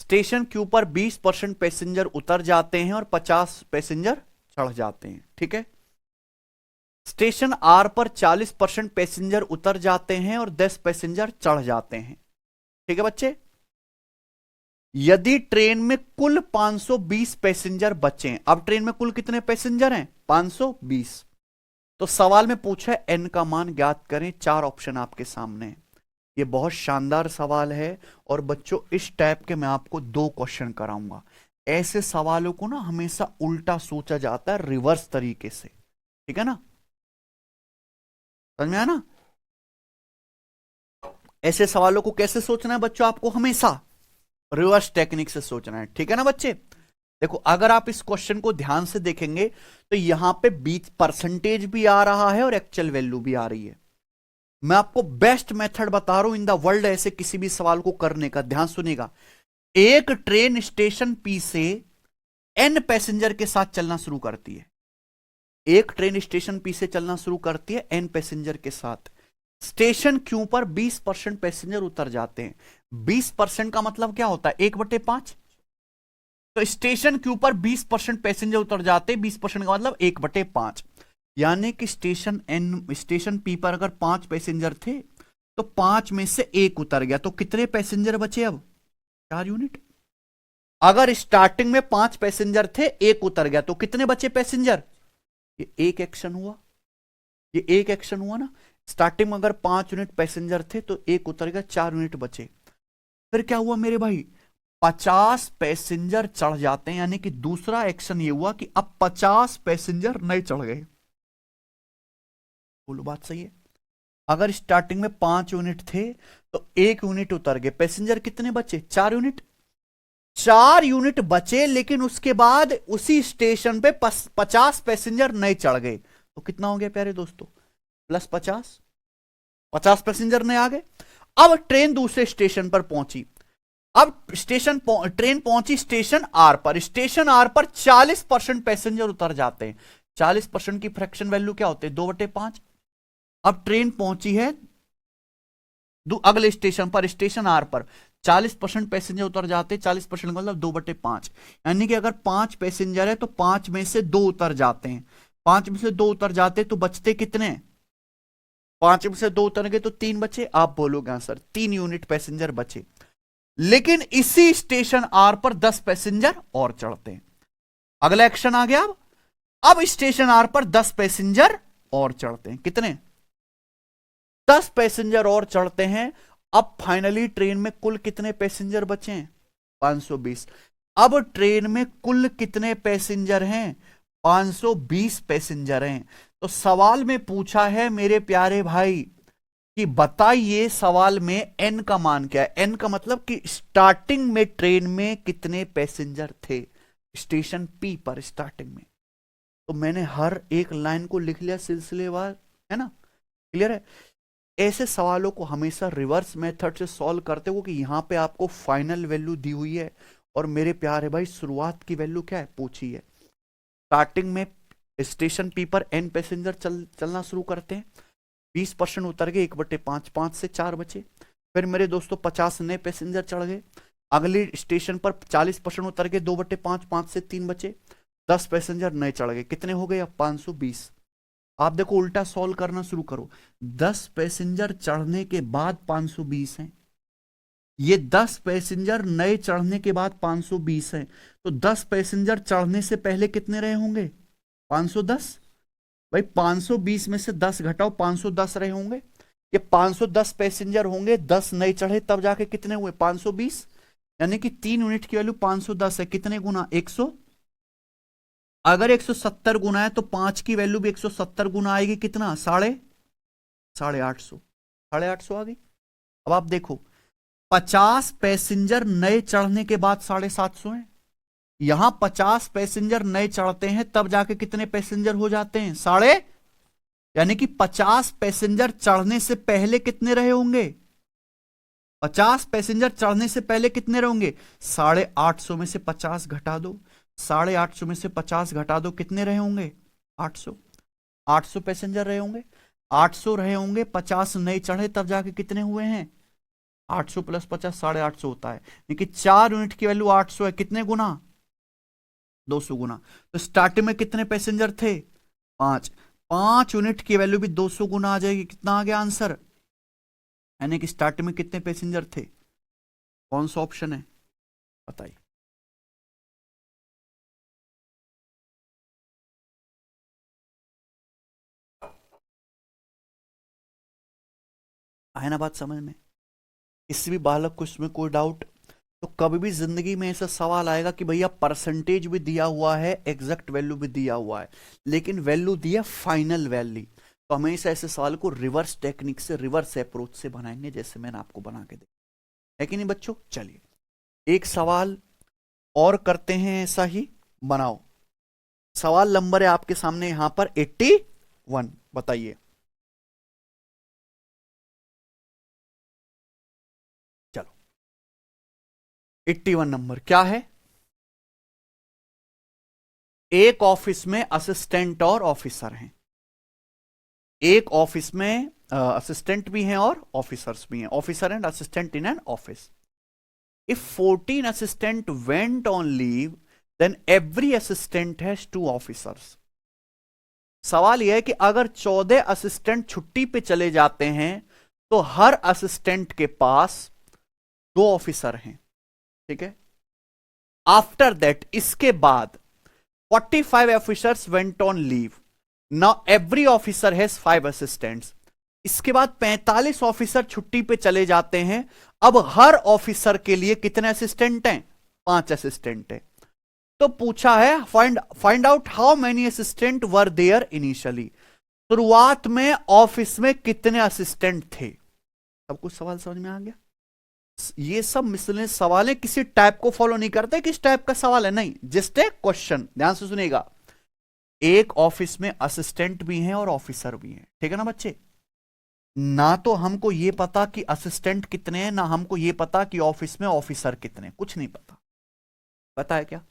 स्टेशन क्यू पर 20% पैसेंजर उतर जाते हैं और 50 पैसेंजर चढ़ जाते हैं, ठीक है। स्टेशन आर पर 40% पैसेंजर उतर जाते हैं और 10 पैसेंजर चढ़ जाते हैं, ठीक है बच्चे। यदि ट्रेन में कुल 520 पैसेंजर बचे, अब ट्रेन में कुल कितने पैसेंजर हैं? 520। तो सवाल में पूछा है एन का मान ज्ञात करें। 4 ऑप्शन आपके सामने हैं। ये बहुत शानदार सवाल है और बच्चों इस टाइप के मैं आपको 2 क्वेश्चन कराऊंगा। ऐसे सवालों को ना हमेशा उल्टा सोचा जाता है, रिवर्स तरीके से, ठीक है ना, समझ में आया ना। ऐसे सवालों को कैसे सोचना है बच्चों? आपको हमेशा रिवर्स टेक्निक से सोचना है, ठीक है ना बच्चे। देखो अगर आप इस क्वेश्चन को ध्यान से देखेंगे तो यहां पे 20% भी आ रहा है और एक्चुअल वैल्यू भी आ रही है। मैं आपको बेस्ट मेथड बता रहा हूं इन द वर्ल्ड ऐसे किसी भी सवाल को करने का। ध्यान सुनिएगा, एक ट्रेन स्टेशन पी से एन पैसेंजर के साथ चलना शुरू करती है। एक ट्रेन स्टेशन पी से चलना शुरू करती है एन पैसेंजर के साथ। स्टेशन क्यू पर 20% पैसेंजर उतर जाते हैं। 20% का मतलब क्या होता है? 1/5। तो स्टेशन क्यू पर 20% पैसेंजर उतर जाते हैं, 20% का मतलब 1/5। यानी कि स्टेशन पी पर अगर 5 पैसेंजर थे तो 5 में से 1 उतर गया, तो कितने पैसेंजर बचे? अब 4 यूनिट। अगर स्टार्टिंग में 5 पैसेंजर थे, 1 उतर गया, तो कितने बचे पैसेंजर? ये एक एक्शन हुआ, ये एक एक्शन हुआ ना। स्टार्टिंग में अगर 5 यूनिट पैसेंजर थे तो 1 उतर गया, 4 यूनिट बचे। फिर क्या हुआ मेरे भाई? 50 पैसेंजर चढ़ जाते हैं, यानी कि दूसरा एक्शन ये हुआ कि अब 50 पैसेंजर नए चढ़ गए। बोलो बात सही है। अगर स्टार्टिंग में 5 यूनिट थे तो 1 यूनिट उतर गए, पैसेंजर कितने बचे? 4 यूनिट। 4 यूनिट बचे, लेकिन उसके बाद उसी स्टेशन पे 50 पैसेंजर नए चढ़ गए, तो कितना हो गया प्यारे दोस्तों? +50। 50 पैसेंजर नए आ गए। अब ट्रेन दूसरे स्टेशन पर पहुंची। अब ट्रेन पहुंची स्टेशन आर पर। स्टेशन आर पर 40% पैसेंजर उतर जाते हैं। 40% की फ्रैक्शन वैल्यू क्या होते हैं? 2/5। अब ट्रेन पहुंची है अगले स्टेशन पर, स्टेशन आर पर 40% पैसेंजर उतर जाते हैं। 40% का मतलब 2/5, यानी कि अगर 5 पैसेंजर है तो 5 में से 2 उतर जाते हैं। 5 में से 2 उतर जाते तो बचते कितने? 5 में से 2 उतर गए तो 3 बचे। आप बोलोगे आंसर 3 यूनिट पैसेंजर बचे। लेकिन इसी स्टेशन आर पर 10 पैसेंजर और चढ़ते हैं। अगला एक्शन आ गया। अब स्टेशन आर पर 10 पैसेंजर और चढ़ते हैं। कितने? 10 पैसेंजर और चढ़ते हैं। अब फाइनली ट्रेन में कुल कितने पैसेंजर बचे हैं? 520। अब ट्रेन में कुल कितने पैसेंजर हैं? 520 पैसेंजर हैं। तो सवाल में पूछा है मेरे प्यारे भाई कि बताइए सवाल में एन का मान क्या है। एन का मतलब कि स्टार्टिंग में ट्रेन में कितने पैसेंजर थे स्टेशन पी पर स्टार्टिंग में। तो मैंने हर एक लाइन को लिख लिया सिलसिलेवार, है ना, क्लियर है। ऐसे सवालों को हमेशा रिवर्स मेथड से सॉल्व करते हो कि यहां पे आपको फाइनल वैल्यू दी हुई है और मेरे प्यारे भाई शुरुआत की वैल्यू क्या है पूछी है। स्टार्टिंग में स्टेशन पी पर एन पैसेंजर चलना शुरू करते हैं। 20% उतर गए, 1/5, 5 से 4 बचे। फिर मेरे दोस्तों 50 नए पैसेंजर चढ़ गए। अगली स्टेशन पर 40% उतर गए, 2/5, 5 से 3 बचे। 10 पैसेंजर नए चढ़ गए, कितने हो गए? अब 520। आप देखो उल्टा सॉल्व करना शुरू करो। 10 पैसेंजर चढ़ने के बाद 520 हैं, ये 10 पैसेंजर नए चढ़ने के बाद 520 हैं। तो 10 पैसेंजर चढ़ने से पहले कितने रहे होंगे? 510। भाई 520 में से 10 घटाओ, 510 रहे होंगे। ये 510 पैसेंजर होंगे, 10 नए चढ़े, तब जाके कितने हुए 520, यानी कि 3 यूनिट की वैल्यू 510 है। कितने गुना 100, अगर 170 गुना है तो 5 की वैल्यू भी 170 गुना आएगी। कितना, 850 आ गई। अब आप देखो 50 पैसेंजर नए चढ़ने के बाद 750 है। यहां 50 पैसेंजर नए चढ़ते हैं तब जाके कितने पैसेंजर हो जाते हैं, यानी कि 50 पैसेंजर चढ़ने से पहले कितने रहे होंगे, 50 पैसेंजर चढ़ने से पहले कितने रहेंगे, 850 में से 50 घटा दो, 850 में से 50 घटा दो, कितने रहे होंगे 800 पैसेंजर रहे होंगे, 800 रहे होंगे, 50 नए चढ़े तब जाके कितने हुए हैं 800 प्लस 50 850 होता है। लेकिन 4 यूनिट की वैल्यू 800 है, कितने गुना 200 गुना। तो स्टार्टिंग में कितने पैसेंजर थे 5 यूनिट की वैल्यू भी 200 गुना आ जाएगी। कितना आ गया आंसर, यानी कि स्टार्टिंग में कितने पैसेंजर थे, कौन सा ऑप्शन है बताइए। आए ना बात समझ में, किसी भी बालक को इसमें कोई डाउट, तो कभी भी जिंदगी में ऐसा सवाल आएगा कि भैया परसेंटेज भी दिया हुआ है, एग्जैक्ट वैल्यू भी दिया हुआ है, लेकिन वैल्यू दिया फाइनल वैल्यू, तो हमेशा ऐसे सवाल को रिवर्स टेक्निक से, रिवर्स अप्रोच से बनाएंगे, जैसे मैंने आपको बना के दिया है कि नहीं बच्चों। चलिए एक सवाल और करते हैं, ऐसा ही बनाओ। सवाल नंबर है आपके सामने यहां पर 81, बताइए। चलो 81 नंबर क्या है, एक ऑफिस में असिस्टेंट और ऑफिसर हैं, एक ऑफिस में असिस्टेंट भी हैं और ऑफिसर्स भी हैं, officer and assistant in an office. If 14 assistant went on leave, then every assistant has 2 officers. सवाल यह है कि अगर 14 असिस्टेंट छुट्टी पे चले जाते हैं तो हर असिस्टेंट के पास 2 ऑफिसर हैं, ठीक है। आफ्टर दैट, इसके बाद 45 officers went on leave, now every officer has 5 assistants. इसके बाद 45 ऑफिसर छुट्टी पे चले जाते हैं, अब हर ऑफिसर के लिए कितने असिस्टेंट हैं, 5 असिस्टेंट हैं। तो पूछा है find out how many assistant were there initially, शुरुआत में ऑफिस में कितने असिस्टेंट थे। सब कुछ सवाल समझ में आ गया। ये सब मिसलेनियस सवाल है, किसी टाइप को फॉलो नहीं करते किस टाइप का सवाल है, नहीं, जस्ट ए क्वेश्चन। ध्यान से सुनिएगा, एक ऑफिस में असिस्टेंट भी हैं और ऑफिसर भी हैं, ठीक है ना बच्चे। ना तो हमको ये पता कि असिस्टेंट कितने हैं, ना हमको ये पता कि ऑफिस में ऑफिसर कितने, कुछ नहीं पता। पता है क्या,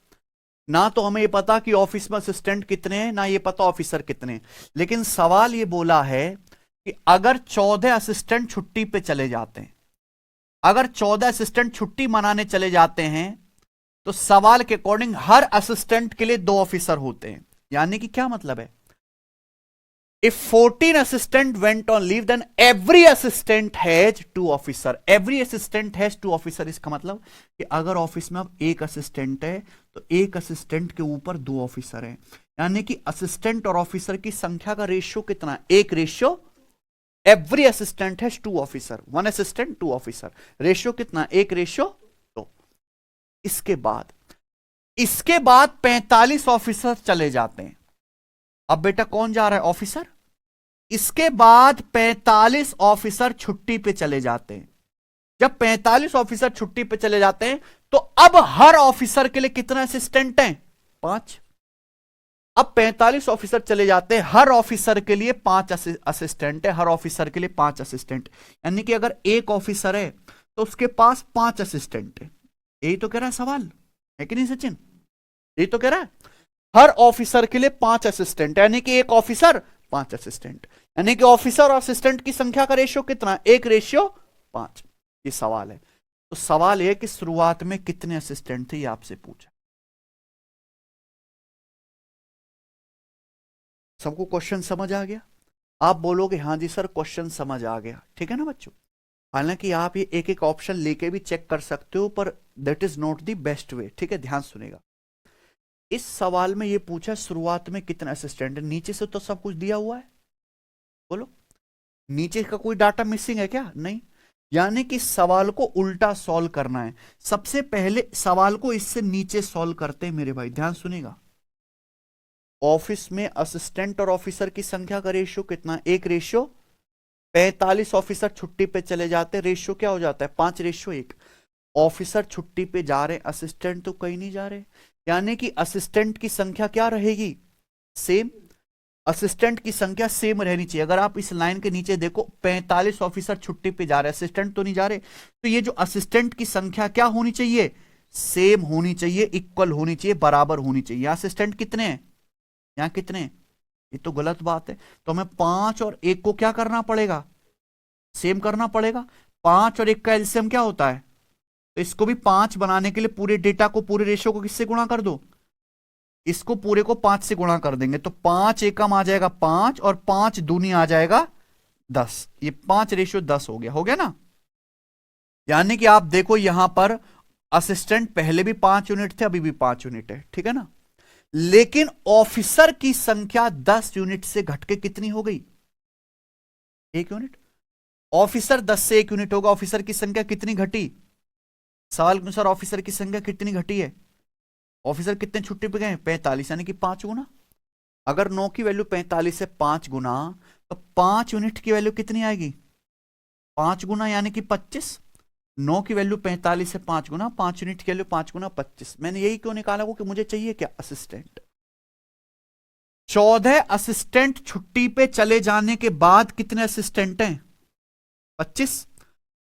ना तो हमें ये पता कि ऑफिस में असिस्टेंट कितने हैं, ना ये पता ऑफिसर कितने हैं। लेकिन सवाल ये बोला है कि अगर 14 असिस्टेंट छुट्टी पे चले जाते हैं, अगर 14 असिस्टेंट छुट्टी मनाने चले जाते हैं, तो सवाल के अकॉर्डिंग हर असिस्टेंट के लिए 2 ऑफिसर होते हैं। यानी कि क्या मतलब है, If 14 assistant went on leave, then every assistant has 2 officer. Every assistant has 2 officer. इसका मतलब कि अगर ऑफिस में अब एक असिस्टेंट है तो एक असिस्टेंट के ऊपर 2 ऑफिसर हैं, यानी कि असिस्टेंट और ऑफिसर की संख्या का रेशियो कितना है, 1 ratio, every assistant has 2 officer, 1 assistant 2 officer, ratio कितना, 1 रेशियो 2। इसके बाद 45 ऑफिसर चले जाते हैं। अब बेटा कौन जा रहा है, ऑफिसर। इसके बाद 45 ऑफिसर छुट्टी पे चले जाते हैं। जब 45 ऑफिसर छुट्टी पे चले जाते हैं तो अब हर ऑफिसर के लिए कितने असिस्टेंट हैं, 5। अब 45 ऑफिसर चले जाते हैं, हर ऑफिसर के लिए 5 असिस्टेंट है, हर ऑफिसर के लिए 5 असिस्टेंट, यानी कि अगर एक ऑफिसर है तो उसके पास 5 असिस्टेंट है। यही तो कह रहा है सवाल, है कि नहीं सचिन, यही तो कह रहा है, हर ऑफिसर के लिए 5 असिस्टेंट, यानी कि एक ऑफिसर 5 असिस्टेंट, यानी कि ऑफिसर और असिस्टेंट की संख्या का रेशियो कितना, 1 रेशियो 5। ये सवाल है। तो सवाल यह कि शुरुआत में कितने असिस्टेंट थे, ये आपसे पूछा। सबको क्वेश्चन समझ आ गया। आप बोलोगे हां जी सर क्वेश्चन समझ आ गया, ठीक है ना बच्चों। हालांकि आप ये एक एक ऑप्शन लेके भी चेक कर सकते हो, पर that is not the best way, ठीक है, ध्यान सुनेगा। इस सवाल में ये पूछा शुरुआत में कितना असिस्टेंट है, नीचे से तो सब कुछ दिया हुआ है, बोलो नीचे का कोई डाटा मिसिंग है क्या? नहीं। यानी कि सवाल को उल्टा सॉल्व करना है। सबसे पहले सवाल को इससे नीचे सॉल्व करते हैं मेरे भाई, ध्यान सुनिएगा। ऑफिस में असिस्टेंट और ऑफिसर की संख्या का रेशियो कितना? 1:45। ऑफिसर छुट्टी पे चले जाते, रेशियो क्या हो जाता है? 5:1। ऑफिसर छुट्टी पे जा रहे, असिस्टेंट तो कहीं नहीं जा रहे, यानी कि असिस्टेंट की संख्या क्या रहेगी? सेम। असिस्टेंट की संख्या सेम रहनी चाहिए। अगर आप इस लाइन के नीचे देखो, 45 ऑफिसर छुट्टी पे जा रहे, असिस्टेंट तो नहीं जा रहे, तो ये जो असिस्टेंट की संख्या क्या होनी चाहिए? सेम होनी चाहिए, इक्वल होनी चाहिए, बराबर होनी चाहिए। यहां असिस्टेंट कितने हैं? यहां कितने? ये तो गलत बात है। तो हमें 5 और 1 को क्या करना पड़ेगा? सेम करना पड़ेगा। 5 और 1 का एलसीएम क्या होता है? तो इसको भी 5 बनाने के लिए पूरे डेटा को, पूरे रेशियो को किससे गुणा कर दो? इसको पूरे को 5 से गुणा कर देंगे, तो 5 एकम आ जाएगा 5 और 5 दूनी आ जाएगा 10। ये 5:10 हो गया ना। यानी कि आप देखो यहां पर असिस्टेंट पहले भी 5 यूनिट थे, अभी भी 5 यूनिट है, ठीक है ना। लेकिन ऑफिसर की संख्या 10 यूनिट से घटके कितनी हो गई? 1 यूनिट। ऑफिसर 10 से 1 यूनिट होगा, ऑफिसर की संख्या कितनी घटी? सवाल के अनुसार ऑफिसर की संख्या कितनी घटी है? ऑफिसर कितने छुट्टी पे गए? 45, यानी कि 5 गुना। अगर 9 की वैल्यू 45 है, 5 गुना, तो 5 यूनिट की वैल्यू कितनी आएगी? 5 गुना यानी कि 25। 9 की वैल्यू 45 है, 5 गुना, 5 यूनिट की वैल्यू 5 गुना 25। मैंने यही क्यों निकाला वो कि मुझे चाहिए क्या? असिस्टेंट। 14 असिस्टेंट छुट्टी पे चले जाने के बाद कितने असिस्टेंट हैं? 25।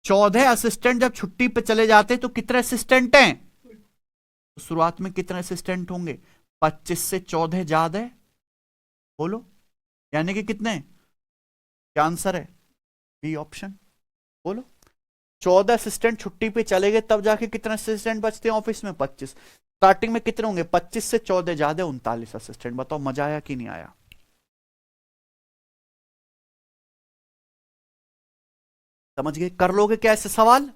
14 असिस्टेंट जब छुट्टी पे चले जाते तो कितने असिस्टेंट हैं? तो शुरुआत में कितने असिस्टेंट होंगे? 25 से 14 ज्यादा है, बोलो, यानी कि कितने? क्या आंसर है? बी ऑप्शन, बोलो। 14 असिस्टेंट छुट्टी पे चले गए, तब जाके कितने असिस्टेंट बचते हैं ऑफिस में? 25। स्टार्टिंग में कितने होंगे? 25 से 14 ज्यादा, 39 असिस्टेंट। बताओ मजा आया कि नहीं आया? समझ गए? कर लोगे क्या ऐसे सवाल?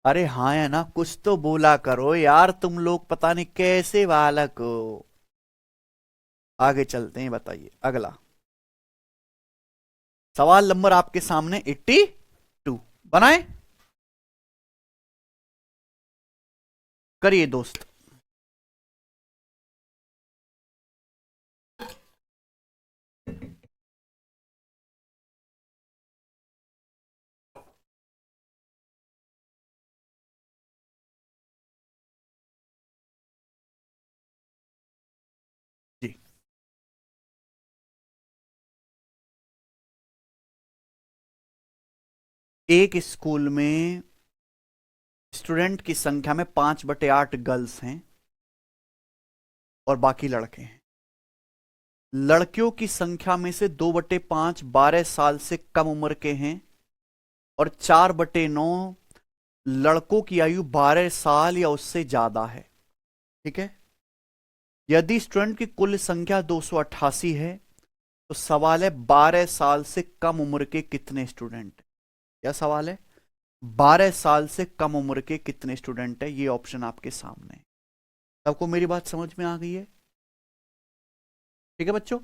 अरे हाँ है ना, कुछ तो बोला करो यार, तुम लोग पता नहीं कैसे बालक हो। आगे चलते हैं, बताइए अगला सवाल नंबर आपके सामने 82 बनाए, करिए दोस्त। जी, एक स्कूल में स्टूडेंट की संख्या में 5/8 गर्ल्स हैं और बाकी लड़के हैं। लड़कियों की संख्या में से 2/5 12 साल से कम उम्र के हैं और 4/9 लड़कों की आयु 12 साल या उससे ज्यादा है, ठीक है। यदि स्टूडेंट की कुल संख्या 288 है, तो सवाल है 12 साल से कम उम्र के कितने स्टूडेंट? क्या सवाल है? 12 साल से कम उम्र के कितने स्टूडेंट है, ये ऑप्शन आपके सामने है। सबको मेरी बात समझ में आ गई है? ठीक है बच्चों,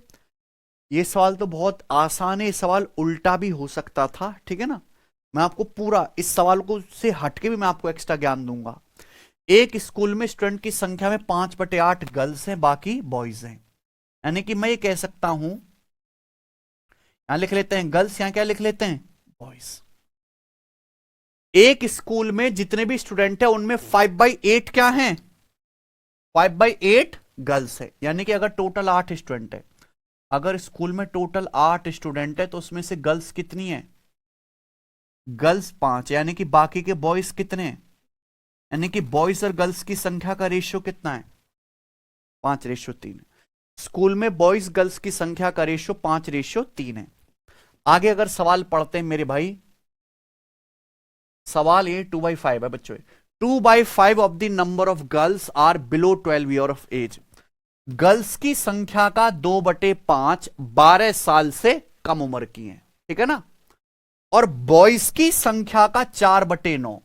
ये सवाल तो बहुत आसान है, ये सवाल उल्टा भी हो सकता था, ठीक है ना। मैं आपको पूरा इस सवाल को से हटके भी मैं आपको एक्स्ट्रा ज्ञान दूंगा। एक स्कूल में स्टूडेंट की संख्या में 5/8 गर्ल्स हैं, बाकी बॉयज हैं। यानी कि मैं ये कह सकता हूं, यहां लिख लेते हैं गर्ल्स, यहां क्या लिख लेते हैं? बॉयज। एक स्कूल में जितने भी स्टूडेंट हैं उनमें 5/8 क्या हैं? 5/8 गर्ल्स है। यानी कि अगर टोटल 8 स्टूडेंट है, अगर स्कूल में टोटल 8 स्टूडेंट है, तो उसमें से गर्ल्स कितनी है? गर्ल्स 5, यानी कि बाकी के बॉयज कितने हैं? यानी कि बॉयज और गर्ल्स की संख्या का रेशियो कितना है? 5:3। स्कूल में बॉयज गर्ल्स की संख्या का रेशियो 5:3 है। आगे अगर सवाल पढ़ते हैं मेरे भाई, सवाल ये 2/5 है बच्चों। 2/5 of the number of girls are below 12 year of age. Girls की संख्या का 2/5 12 साल से कम उम्र की है, ठीक है ना। और बॉयज की संख्या का 4/9,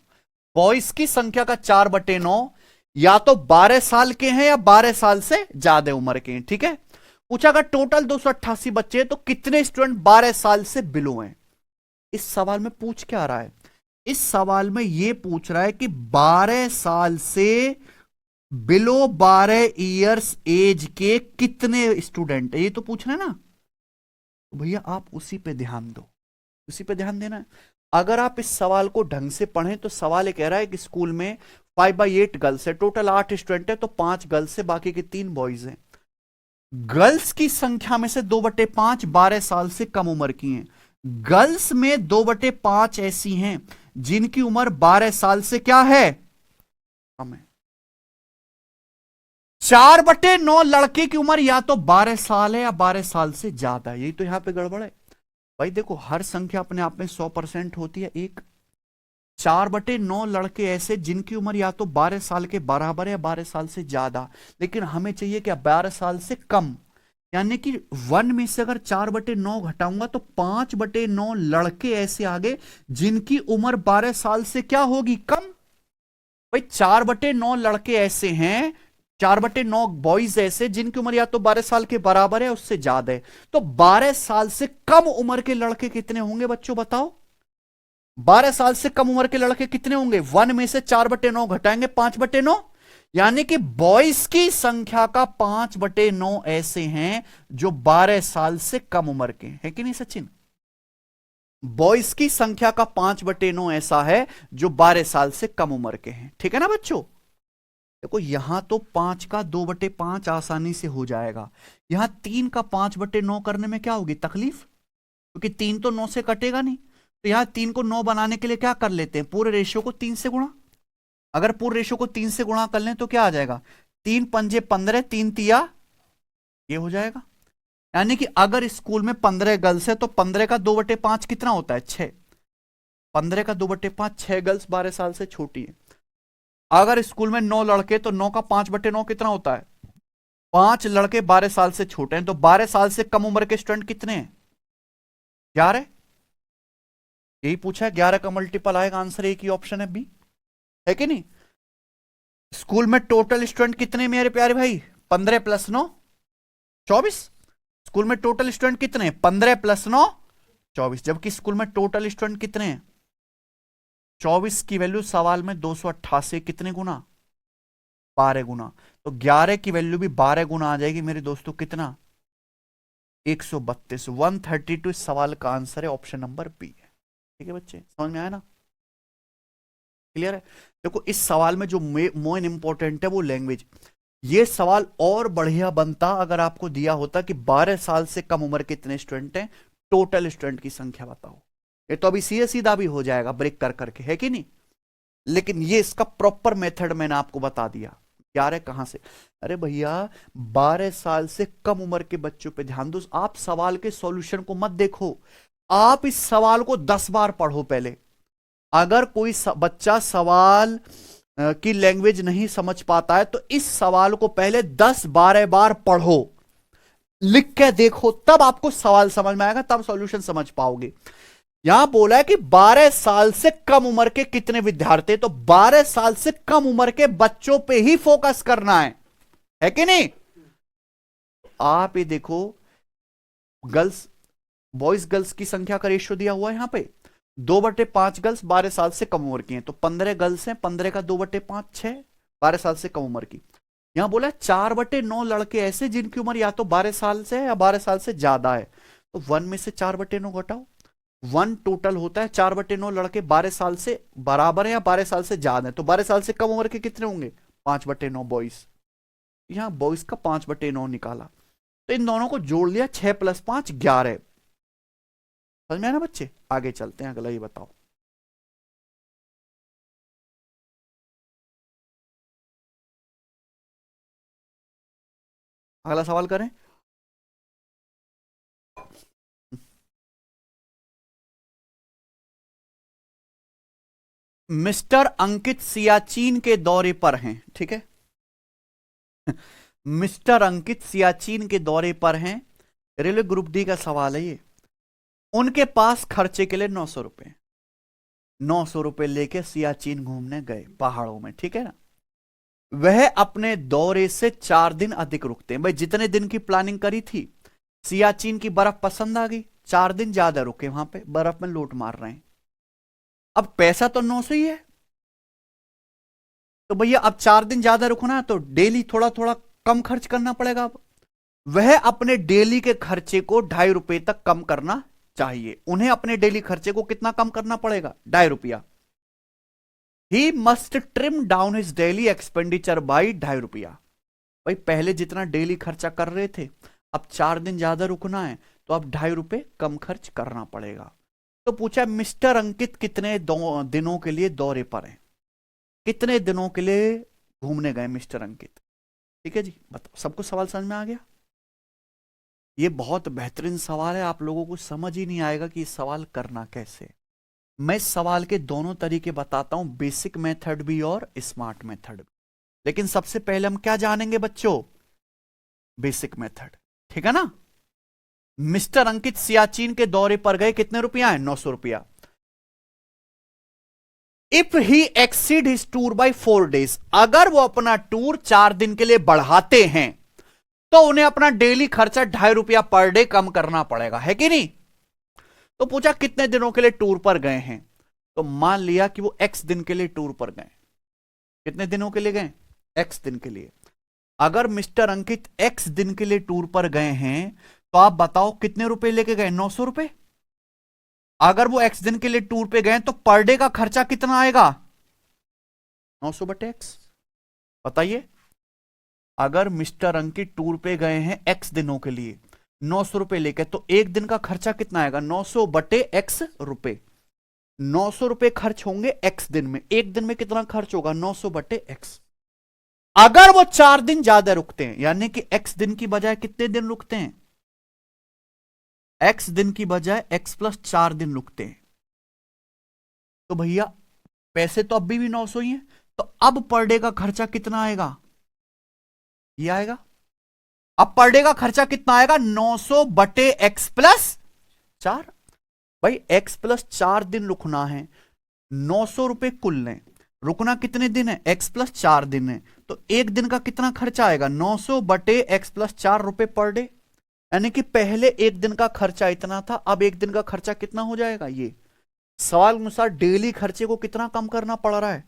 बॉयज की संख्या का 4/9 या तो 12 साल के हैं या 12 साल से ज्यादा उम्र के हैं। ठीक है, पूछा अगर टोटल 288 बच्चे हैं तो कितने स्टूडेंट 12 साल से बिलो हैं। इस सवाल में पूछ क्या रहा है, इस सवाल में यह पूछ रहा है कि 12 साल से बिलो 12 इयर्स एज के कितने स्टूडेंट है, ये तो पूछ रहे हैं ना। तो भैया आप उसी पे ध्यान दो, उसी पे ध्यान देना है। अगर आप इस सवाल को ढंग से पढ़ें तो सवाल ये कह रहा है कि स्कूल में 5/8 गर्ल्स है, टोटल 8 स्टूडेंट है, तो 5 गर्ल्स है, बाकी के 3 बॉयज हैं। गर्ल्स की संख्या में से 2/5 12 साल से कम उम्र की हैं। गर्ल्स में 2/5 ऐसी हैं जिनकी उम्र 12 साल से क्या है, कम है। 4/9 लड़के की उम्र या तो 12 साल है या 12 साल से ज्यादा है। यही तो यहां पे गड़बड़ है भाई। देखो हर संख्या अपने आप में 100% होती है। एक 4/9 लड़के ऐसे जिनकी उम्र या तो 12 साल के बराबर है या 12 साल से ज्यादा, लेकिन हमें चाहिए क्या, 12 साल से कम। यानी कि 1 में से अगर 4/9 घटाऊंगा तो 5/9 लड़के ऐसे आगे जिनकी उम्र 12 साल से क्या होगी, कम। भाई 4/9 लड़के ऐसे हैं, 4/9 बॉयज ऐसे जिनकी उम्र या तो 12 साल के बराबर है उससे ज्यादा है। तो 12 साल से कम उम्र के लड़के कितने होंगे बच्चों बताओ। 12 साल से कम उम्र के लड़के कितने होंगे, 1 में से 4/9 घटाएंगे 5/9, यानी कि बॉयज की संख्या का 5/9 ऐसे हैं जो 12 साल से कम उम्र के हैं, कि नहीं सचिन। बॉयज की संख्या का 5/9 ऐसा है जो 12 साल से कम उम्र के हैं। ठीक है ना बच्चों। देखो यहां तो 5 का 2/5 आसानी से हो जाएगा, यहां 3 का 5/9 करने में क्या होगी तकलीफ, क्योंकि 3 तो 9 से कटेगा नहीं। तो यहां 3 को 9 बनाने के लिए क्या कर लेते हैं, पूरे रेशियो को 3 से गुणा। अगर पूरे रेशियो को 3 से गुणा कर लें तो क्या आ जाएगा, 3 पंजे 15, 3 तिया, ये हो जाएगा। यानी कि अगर स्कूल में 15 गर्ल्स है तो 15 का 2/5 कितना होता है, 6। 15 का 2/5 6 गर्ल्स 12 साल से छोटी है। अगर स्कूल में 9 लड़के तो 9 का 5/9 कितना होता है, 5 लड़के 12 साल से छोटे हैं। तो 12 साल से कम उम्र के स्टूडेंट कितने हैं, 11। यही पूछा है, 11 का मल्टीपल आएगा, आंसर एक ही ऑप्शन है बी, है कि नहीं। स्कूल में टोटल स्टूडेंट कितने मेरे प्यारे भाई, 15 + 9 24। स्कूल में टोटल स्टूडेंट कितने, 15 + 9 24, जबकि स्कूल में टोटल स्टूडेंट कितने हैं 24 की वैल्यू सवाल में 288 कितने गुना, 12 गुना। तो 11 की वैल्यू भी 12 गुना आ जाएगी मेरे दोस्तों, कितना 132, 132 इस सवाल का आंसर है, ऑप्शन नंबर बी है। ठीक है बच्चे, समझ में आया ना, क्लियर है। देखो इस सवाल में जो मोस्ट इंपॉर्टेंट है वो लैंग्वेज। ये सवाल और बढ़िया बनता अगर आपको दिया होता कि 12 साल से कम उम्र के कितने स्टूडेंट हैं, टोटल स्टूडेंट की संख्या बताओ। ये तो अभी सीधे सीधा भी हो जाएगा ब्रेक कर करके, है कि नहीं। लेकिन ये इसका प्रॉपर मेथड मैंने आपको बता दिया। 11 कहां से, अरे भैया 12 साल से कम उम्र के बच्चों पे ध्यान दो। आप सवाल के सॉल्यूशन को मत देखो, आप इस सवाल को 10 बार पढ़ो पहले। अगर कोई बच्चा सवाल की लैंग्वेज नहीं समझ पाता है तो इस सवाल को पहले 10-12 बार पढ़ो, लिख के देखो, तब आपको सवाल समझ में आएगा, तब सॉल्यूशन समझ पाओगे। यहां बोला है कि 12 साल से कम उम्र के कितने विद्यार्थी, तो 12 साल से कम उम्र के बच्चों पे ही फोकस करना है कि नहीं। आप ये देखो, गर्ल्स बॉयज गर्ल्स की संख्या का रेशियो दिया हुआ है यहां पे, 2/5 गर्ल्स 12 साल से कम उम्र की हैं, तो 15 गर्ल्स हैं, 15 का 2/5 6, 12 साल से कम उम्र की। यहां बोला 4/9 लड़के ऐसे जिनकी उम्र या तो 12 साल से है या 12 साल से ज्यादा है। तो 1 में से 4/9 घटाओ, 1 टोटल होता है, 4/9 लड़के 12 साल से बराबर है या 12 साल से ज्यादा है। तो 12 साल से कम उम्र के कितने होंगे, 5/9 बॉयज। यहां बॉयज का 5/9 निकाला, तो इन दोनों को जोड़ लिया, 6 + 5 11। समझ में आया ना बच्चे, आगे चलते हैं, अगला ये बताओ। अगला सवाल करें। मिस्टर अंकित सियाचिन के दौरे पर हैं, ठीक है। मिस्टर अंकित सियाचिन के दौरे पर हैं, रेलवे ग्रुप डी का सवाल है ये। उनके पास खर्चे के लिए 900 रुपए, 900 रुपए लेके सियाचिन घूमने गए पहाड़ों में, ठीक है ना। वह अपने दौरे से 4 दिन अधिक रुकते हैं। भाई जितने दिन की प्लानिंग करी थी, सियाचिन की बर्फ पसंद आ गई, 4 दिन ज्यादा रुके वहां पे, बर्फ में लूट मार रहे हैं। अब पैसा तो 900 ही है, तो भैया अब 4 दिन ज्यादा रुकना है तो डेली थोड़ा थोड़ा कम खर्च करना पड़ेगा। अब वह अपने डेली के खर्चे को 2.5 रुपए तक कम करना चाहिए। उन्हें अपने डेली खर्चे को कितना कम करना पड़ेगा? 2.5 रुपया। He must trim down his daily expenditure by 2.5 रुपया। भाई पहले जितना डेली खर्चा कर रहे थे, अब 4 दिन ज्यादा रुकना है तो अब 2.5 रुपए कम खर्च करना पड़ेगा। तो पूछा मिस्टर अंकित कितने दिनों के लिए दौरे पर हैं? कितने दिनों के लिए घूमने गए मिस्टर अंकित? ठीक है जी, बताओ सबको सवाल समझ में आ गया? ये बहुत बेहतरीन सवाल है, आप लोगों को समझ ही नहीं आएगा कि सवाल करना कैसे। मैं इस सवाल के दोनों तरीके बताता हूं, बेसिक मेथड भी और स्मार्ट मेथड भी। लेकिन सबसे पहले हम क्या जानेंगे बच्चों? बेसिक मेथड, ठीक है ना। मिस्टर अंकित सियाचिन के दौरे पर गए, कितने रुपया है? 900 रुपया। If he exceed his tour by 4 days, अगर वो अपना टूर 4 दिन के लिए बढ़ाते हैं तो उन्हें अपना डेली खर्चा 2.5 रुपया पर डे कम करना पड़ेगा, है कि नहीं। तो पूछा कितने दिनों के लिए टूर पर गए हैं, तो मान लिया कि वो x दिन के लिए टूर पर गए। कितने दिनों के लिए गए? x दिन के लिए। अगर मिस्टर अंकित x दिन के लिए टूर पर गए हैं तो आप बताओ कितने रुपए लेके गए? 900 रुपए। अगर वो x दिन के लिए टूर पे गए तो पर डे का खर्चा कितना आएगा? 900 बटे x। बताइए, अगर मिस्टर अंकित टूर पे गए हैं x दिनों के लिए 900 रुपए लेके, तो एक दिन का खर्चा कितना आएगा? 900 बटे x रुपए। 900 रुपए खर्च होंगे x दिन में, एक दिन में कितना खर्च होगा? 900 बटे x। अगर वो 4 दिन ज्यादा रुकते हैं, यानी कि x दिन की बजाय कितने दिन रुकते हैं? x दिन की बजाय x प्लस 4 दिन रुकते हैं, तो भैया पैसे तो अभी भी 900 ही हैं, तो अब पर डे का खर्चा कितना आएगा? ये आएगा। अब पर डे का खर्चा कितना आएगा? 900 बटे x प्लस 4। भाई x प्लस 4 दिन रुकना है, 900 रुपए कुल लें, रुकना कितने दिन है? x प्लस 4 दिन है, तो एक दिन का कितना खर्चा आएगा? 900 बटे x प्लस 4 रुपए पर डे। यानी कि पहले एक दिन का खर्चा इतना था, अब एक दिन का खर्चा कितना हो जाएगा? ये सवाल अनुसार डेली खर्चे को कितना कम करना पड़ रहा है,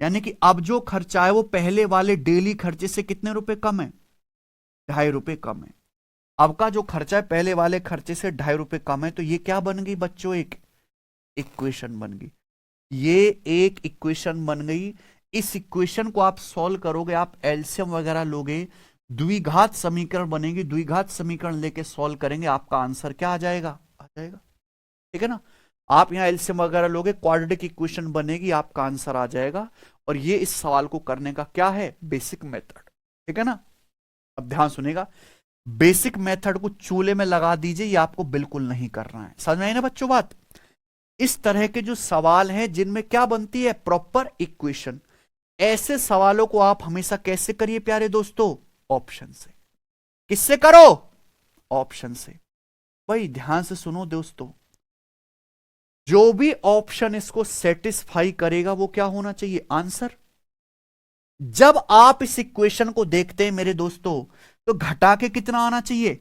यानी कि अब जो खर्चा है वो पहले वाले डेली खर्चे से कितने रुपए कम है? 2.5 रुपए कम है। अब का जो खर्चा है पहले वाले खर्चे से 2.5 रुपए कम है, तो ये क्या बन गई बच्चों? एक इक्वेशन बन गई। ये एक इक्वेशन बन गई। इस इक्वेशन को आप सॉल्व करोगे, आप एलसीएम वगैरह लोगे, द्विघात समीकरण बनेगी, द्विघात समीकरण लेके सॉल्व करेंगे, आपका आंसर क्या आ जाएगा? आ जाएगा, ठीक है ना। आप यहां एलसीएम वगैरह लोगे, क्वाड्रेटिक इक्वेशन बनेगी, आपका आंसर आ जाएगा। और ये इस सवाल को करने का क्या है? बेसिक मेथड, ठीक है ना। अब ध्यान सुनेगा, बेसिक मेथड को चूल्हे में लगा दीजिए, ये आपको बिल्कुल नहीं करना है। समझ में आई ना बच्चों बात? इस तरह के जो सवाल हैं जिनमें क्या बनती है? प्रॉपर इक्वेशन, ऐसे सवालों को आप हमेशा कैसे करिए प्यारे दोस्तों? ऑप्शन से। किससे करो? ऑप्शन से। भाई ध्यान से सुनो दोस्तों, जो भी ऑप्शन इसको सेटिस्फाई करेगा वो क्या होना चाहिए? आंसर। जब आप इस इक्वेशन को देखते हैं मेरे दोस्तों, तो घटा के कितना आना चाहिए?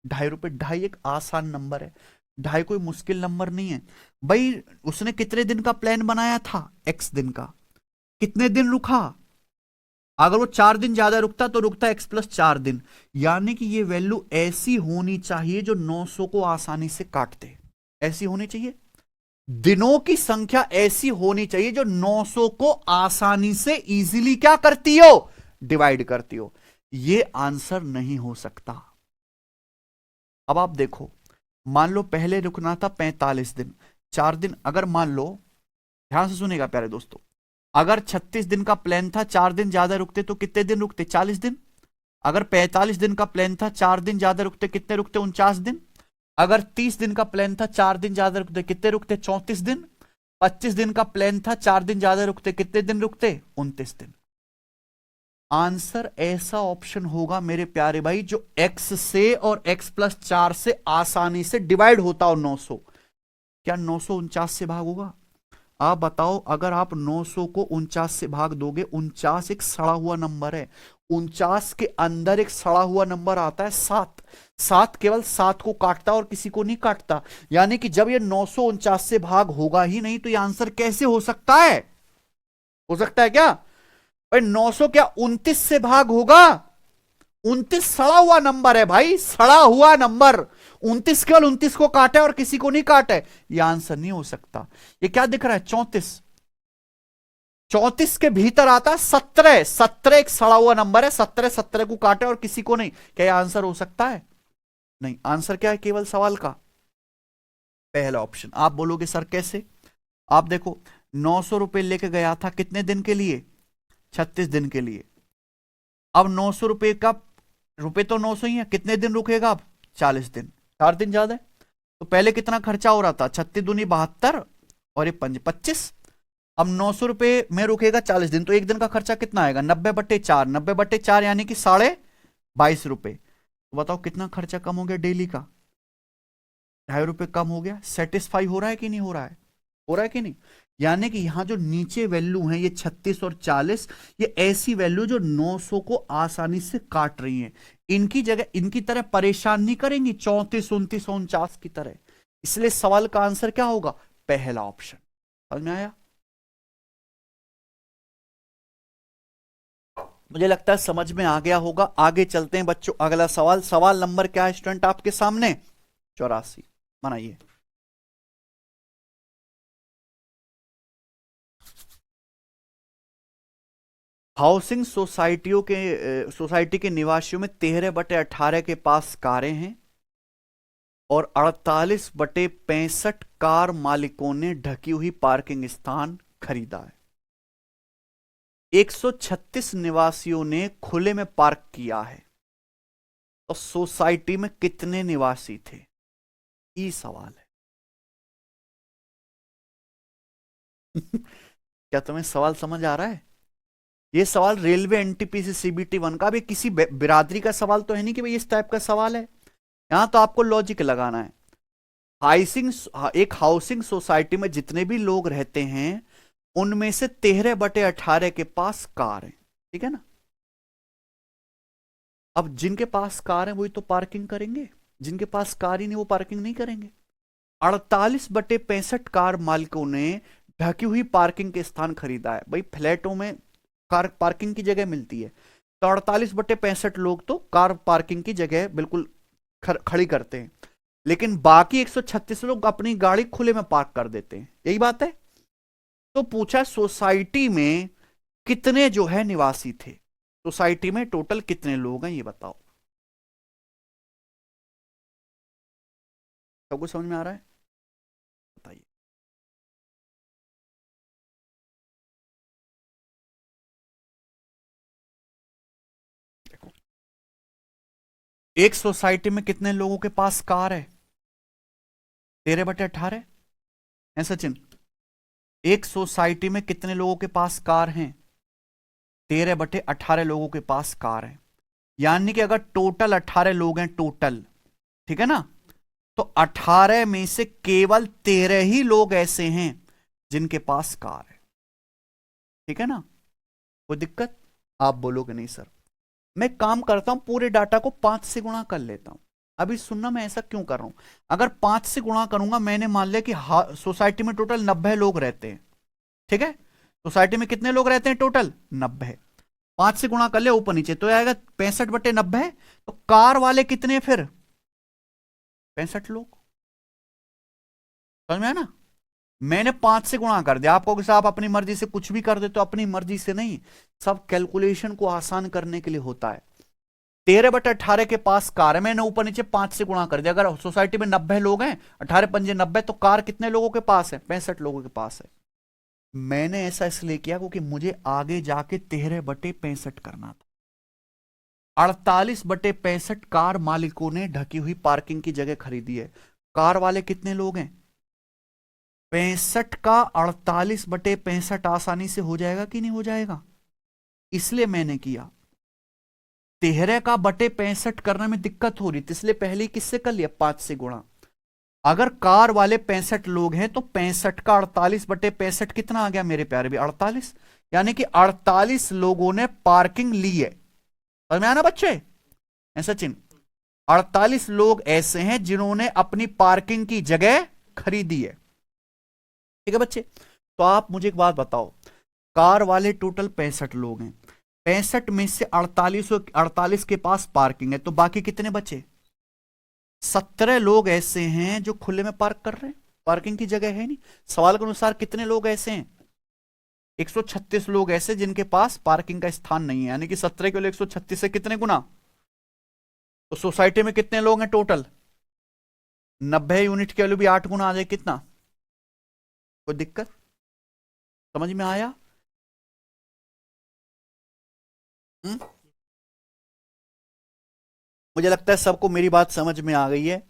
2.5 रुपए। 2.5 एक आसान नंबर है, 2.5 कोई मुश्किल नंबर नहीं है। भाई उसने कितने दिन का प्लान बनाया था? x दिन का। कितने दिन रुका? अगर वो 4 दिन ज्यादा रुकता तो रुकता x प्लस 4 दिन, यानी कि ये वैल्यू ऐसी होनी चाहिए जो 900 को आसानी से काटते, ऐसी होनी चाहिए। दिनों की संख्या ऐसी होनी चाहिए जो 900 को आसानी से इजीली क्या करती हो? डिवाइड करती हो। ये आंसर नहीं हो सकता। अब आप देखो, मान लो पहले रुकना था 45 दिन, 4 दिन, अगर मान लो, ध्यान से सुनेगा प्यारे दोस्तों, अगर 36 दिन का प्लान था, 4 दिन ज्यादा रुकते तो कितने दिन रुकते? 40 दिन। अगर 45 दिन का प्लान था, 4 दिन ज्यादा रुकते, कितने रुकते? 49 दिन। अगर 30 दिन का प्लान था, 4 दिन ज्यादा रुकते, कितने रुकते? 34 दिन। 25 दिन का प्लान था, 4 दिन ज्यादा रुकते, कितने दिन रुकते? 29 दिन। आंसर ऐसा ऑप्शन होगा मेरे प्यारे भाई जो x से और x प्लस 4 से आसानी से डिवाइड होता हो 900। क्या 949 से भाग होगा? आप बताओ, अगर आप 900 को 49 से भाग दोगे, 49 एक सड़ा हुआ नंबर है, 49 के अंदर एक सड़ा हुआ नंबर आता है 7। 7 केवल 7 को काटता और किसी को नहीं काटता। यानी कि जब ये 949 से भाग होगा ही नहीं तो ये आंसर कैसे हो सकता है? हो सकता है क्या भाई? 900 क्या 29 से भाग होगा? 29 सड़ा हुआ नंबर है भाई, सड़ा हुआ नंबर। 29 केवल 29 को काटे और किसी को नहीं काटे, यह आंसर नहीं हो सकता। ये क्या दिख रहा है? 34। 34 के भीतर आता है 17। 17 एक सड़ा हुआ नंबर है, 17 17 को काटे और किसी को नहीं। क्या यह आंसर हो सकता है? नहीं। आंसर क्या है केवल सवाल का? पहला ऑप्शन। आप बोलोगे सर कैसे? आप देखो, 900 रुपए लेके गया था कितने दिन के लिए? 36 दिन के लिए। अब 900 रुपए का, रुपए तो 900 ही है, कितने दिन रुकेगा अब? 40 दिन। 4 दिन ज्यादा है। तो पहले कितना खर्चा हो रहा था? 36 दूनी 72 और ये 25। अब 900 रुपए में रुकेगा 40 दिन, तो एक दिन का खर्चा कितना आएगा? 90/4। 90/4 यानी कि 22.5 रुपए। तो बताओ कितना खर्चा कम हो गया डेली का? 2.5 रुपए कम हो गया। सेटिस्फाई हो रहा है कि नहीं हो रहा है? हो रहा है कि नहीं? यानी कि यहां जो नीचे वैल्यू है ये 36 और 40, ये ऐसी वैल्यू जो 900 को आसानी से काट रही हैं। इनकी जगह, इनकी तरह परेशान नहीं करेंगी 34 29 49 की तरह। इसलिए सवाल का आंसर क्या होगा? पहला ऑप्शन। समझ में आया? मुझे लगता है समझ में आ गया होगा। आगे चलते हैं बच्चों, अगला सवाल। सवाल नंबर क्या है स्टूडेंट आपके सामने? 84। बनाइए। हाउसिंग सोसाइटी के निवासियों में 13/18 के पास कारें हैं और 48/65 कार मालिकों ने ढकी हुई पार्किंग स्थान खरीदा है। 136 निवासियों ने खुले में पार्क किया है। तो सोसाइटी में कितने निवासी थे? ये सवाल है। क्या तुम्हें सवाल समझ आ रहा है? ये सवाल रेलवे एनटीपीसी सीबीटी 1 का भी, किसी बिरादरी का सवाल तो है नहीं कि भाई इस टाइप का सवाल है। यहां तो आपको लॉजिक लगाना है। एक हाउसिंग सोसाइटी में जितने भी लोग रहते हैं उनमें से 13/18 के पास कार है। ठीक है ना? अब जिनके पास कार है वही तो पार्किंग करेंगे, जिनके पास कार ही नहीं वो पार्किंग नहीं करेंगे। 48/65 कार मालिकों ने ढकी हुई पार्किंग के स्थान खरीदा है। भाई फ्लैटों में कार पार्किंग की जगह मिलती है, तो 48/65 लोग तो कार पार्किंग की जगह बिल्कुल खड़ी करते हैं, लेकिन बाकी 136 लोग अपनी गाड़ी खुले में पार्क कर देते हैं। यही बात है। तो पूछा सोसाइटी में कितने जो है निवासी थे, सोसाइटी में टोटल कितने लोग हैं ये बताओ। सबको समझ में आ रहा है? बताइए। देखो, एक सोसाइटी में कितने लोगों के पास कार है? 13/18 है सचिन। एक सोसाइटी में कितने लोगों के पास कार हैं? 13/18 लोगों के पास कार है। यानी कि अगर टोटल 18 लोग हैं टोटल, ठीक है ना, तो 18 में से केवल 13 ही लोग ऐसे हैं जिनके पास कार है। ठीक है ना? कोई दिक्कत? आप बोलोगे नहीं सर। मैं काम करता हूं, पूरे डाटा को 5 से गुणा कर लेता हूं। अभी सुनना मैं ऐसा क्यों कर रहा हूं। अगर 5 से गुणा करूंगा, मैंने मान लिया कि सोसाइटी में टोटल 90 लोग रहते हैं। ठीक है? सोसाइटी में कितने लोग रहते हैं टोटल? 90। 5 से गुणा कर ले ऊपर नीचे तो आएगा 65/90। तो कार वाले कितने फिर? 65 लोग। समझ में आया ना? मैंने 5 से गुणा कर दिया। आपको आप अपनी मर्जी से कुछ भी कर दे, तो अपनी मर्जी से नहीं, सब कैलकुलेशन को आसान करने के लिए होता है। 13/18 के पास कार है, मैंने ऊपर नीचे 5 से गुणा कर दिया। अगर सोसाइटी में 90 लोग हैं, 18 पंजे 90, तो कार कितने लोगों के पास है? 65 लोगों के पास है। मैंने ऐसा इसलिए किया क्योंकि मुझे आगे जाके 13/65 करना था। 48/65 कार मालिकों ने ढकी हुई पार्किंग की जगह खरीदी है। कार वाले कितने लोग हैं? 65 का 48/65 आसानी से हो जाएगा कि नहीं हो जाएगा? इसलिए मैंने किया। 13 का बटे 65 करने में दिक्कत हो रही थी, इसलिए पहले किससे कर लिया? 5 से गुणा। अगर कार वाले 65 लोग हैं तो 65 का 48/65 कितना आ गया मेरे प्यारे भी? 48। यानी कि 48 लोगों ने पार्किंग ली है। समझ में आया ना बच्चे? ऐसा चिन्ह 48 लोग ऐसे हैं जिन्होंने अपनी पार्किंग की जगह खरीदी है। ठीक है बच्चे, तो आप मुझे एक बात बताओ, कार वाले टोटल 65 लोग हैं, 65 में से 48 के पास पार्किंग है, तो बाकी कितने बचे? 17 लोग ऐसे हैं जो खुले में पार्क कर रहे हैं, पार्किंग की जगह है नहीं। सवाल के अनुसार कितने लोग ऐसे हैं? 136 लोग ऐसे जिनके पास पार्किंग का स्थान नहीं है, यानी कि 17 के लिए 136 से कितने गुना? तो सोसाइटी में कितने लोग हैं टोटल? 90 यूनिट के लिए भी 8 गुना आ जाए, कितना? कोई दिक्कत समझ में आया? मुझे लगता है सबको मेरी बात समझ में आ गई है।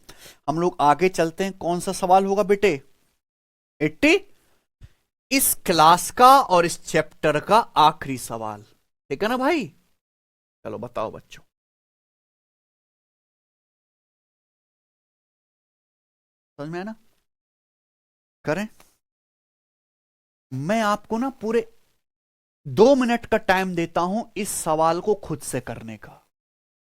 हम लोग आगे चलते हैं। कौन सा सवाल होगा बेटे? 80 इस क्लास का और इस चैप्टर का आखिरी सवाल, ठीक है ना भाई? चलो बताओ बच्चों। समझ में आया ना? करें? मैं आपको ना पूरे 2 मिनट का टाइम देता हूं इस सवाल को खुद से करने का।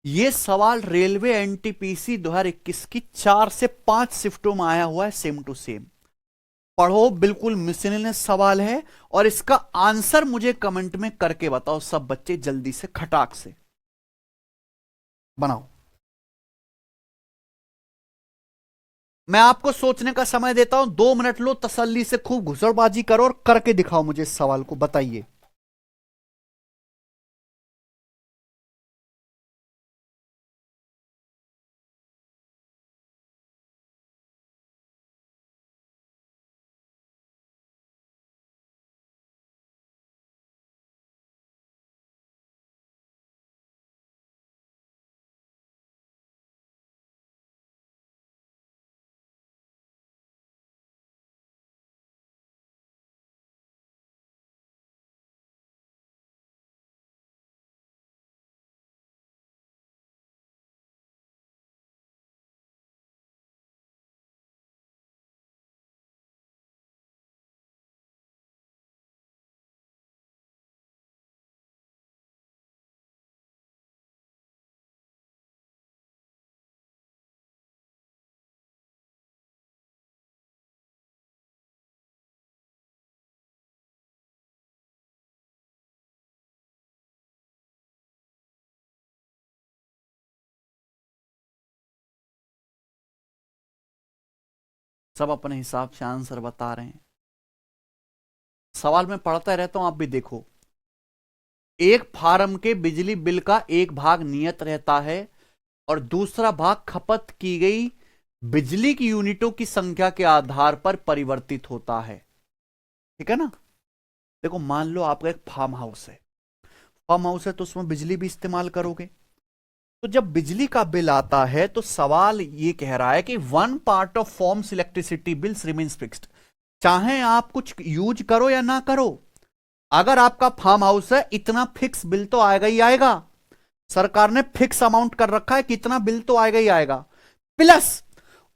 यह सवाल रेलवे एनटीपीसी 2021 की 4 से 5 शिफ्टों में आया हुआ है, सेम टू सेम। पढ़ो, बिल्कुल मिसलेनियस सवाल है, और इसका आंसर मुझे कमेंट में करके बताओ सब बच्चे, जल्दी से खटाक से बनाओ। मैं आपको सोचने का समय देता हूं, 2 मिनट लो, तसल्ली से खूब घुसड़बाजी करो और करके दिखाओ मुझे इस सवाल को, बताइए। सब अपने हिसाब से आंसर बता रहे हैं। सवाल में पढ़ता रहता हूं, आप भी देखो। एक फार्म के बिजली बिल का एक भाग नियत रहता है और दूसरा भाग खपत की गई बिजली की यूनिटों की संख्या के आधार पर परिवर्तित होता है। ठीक है ना? देखो, मान लो आपका एक फार्म हाउस है। फार्म हाउस है तो उसमें बिजली भी इस्तेमाल करोगे। तो जब बिजली का बिल आता है तो सवाल ये कह रहा है कि 1 part of forms electricity bills remains fixed. चाहे आप कुछ यूज करो या ना करो, अगर आपका फार्म हाउस है, इतना फिक्स बिल तो आएगा ही आएगा। सरकार ने फिक्स अमाउंट कर रखा है, कितना बिल तो आएगा ही आएगा। प्लस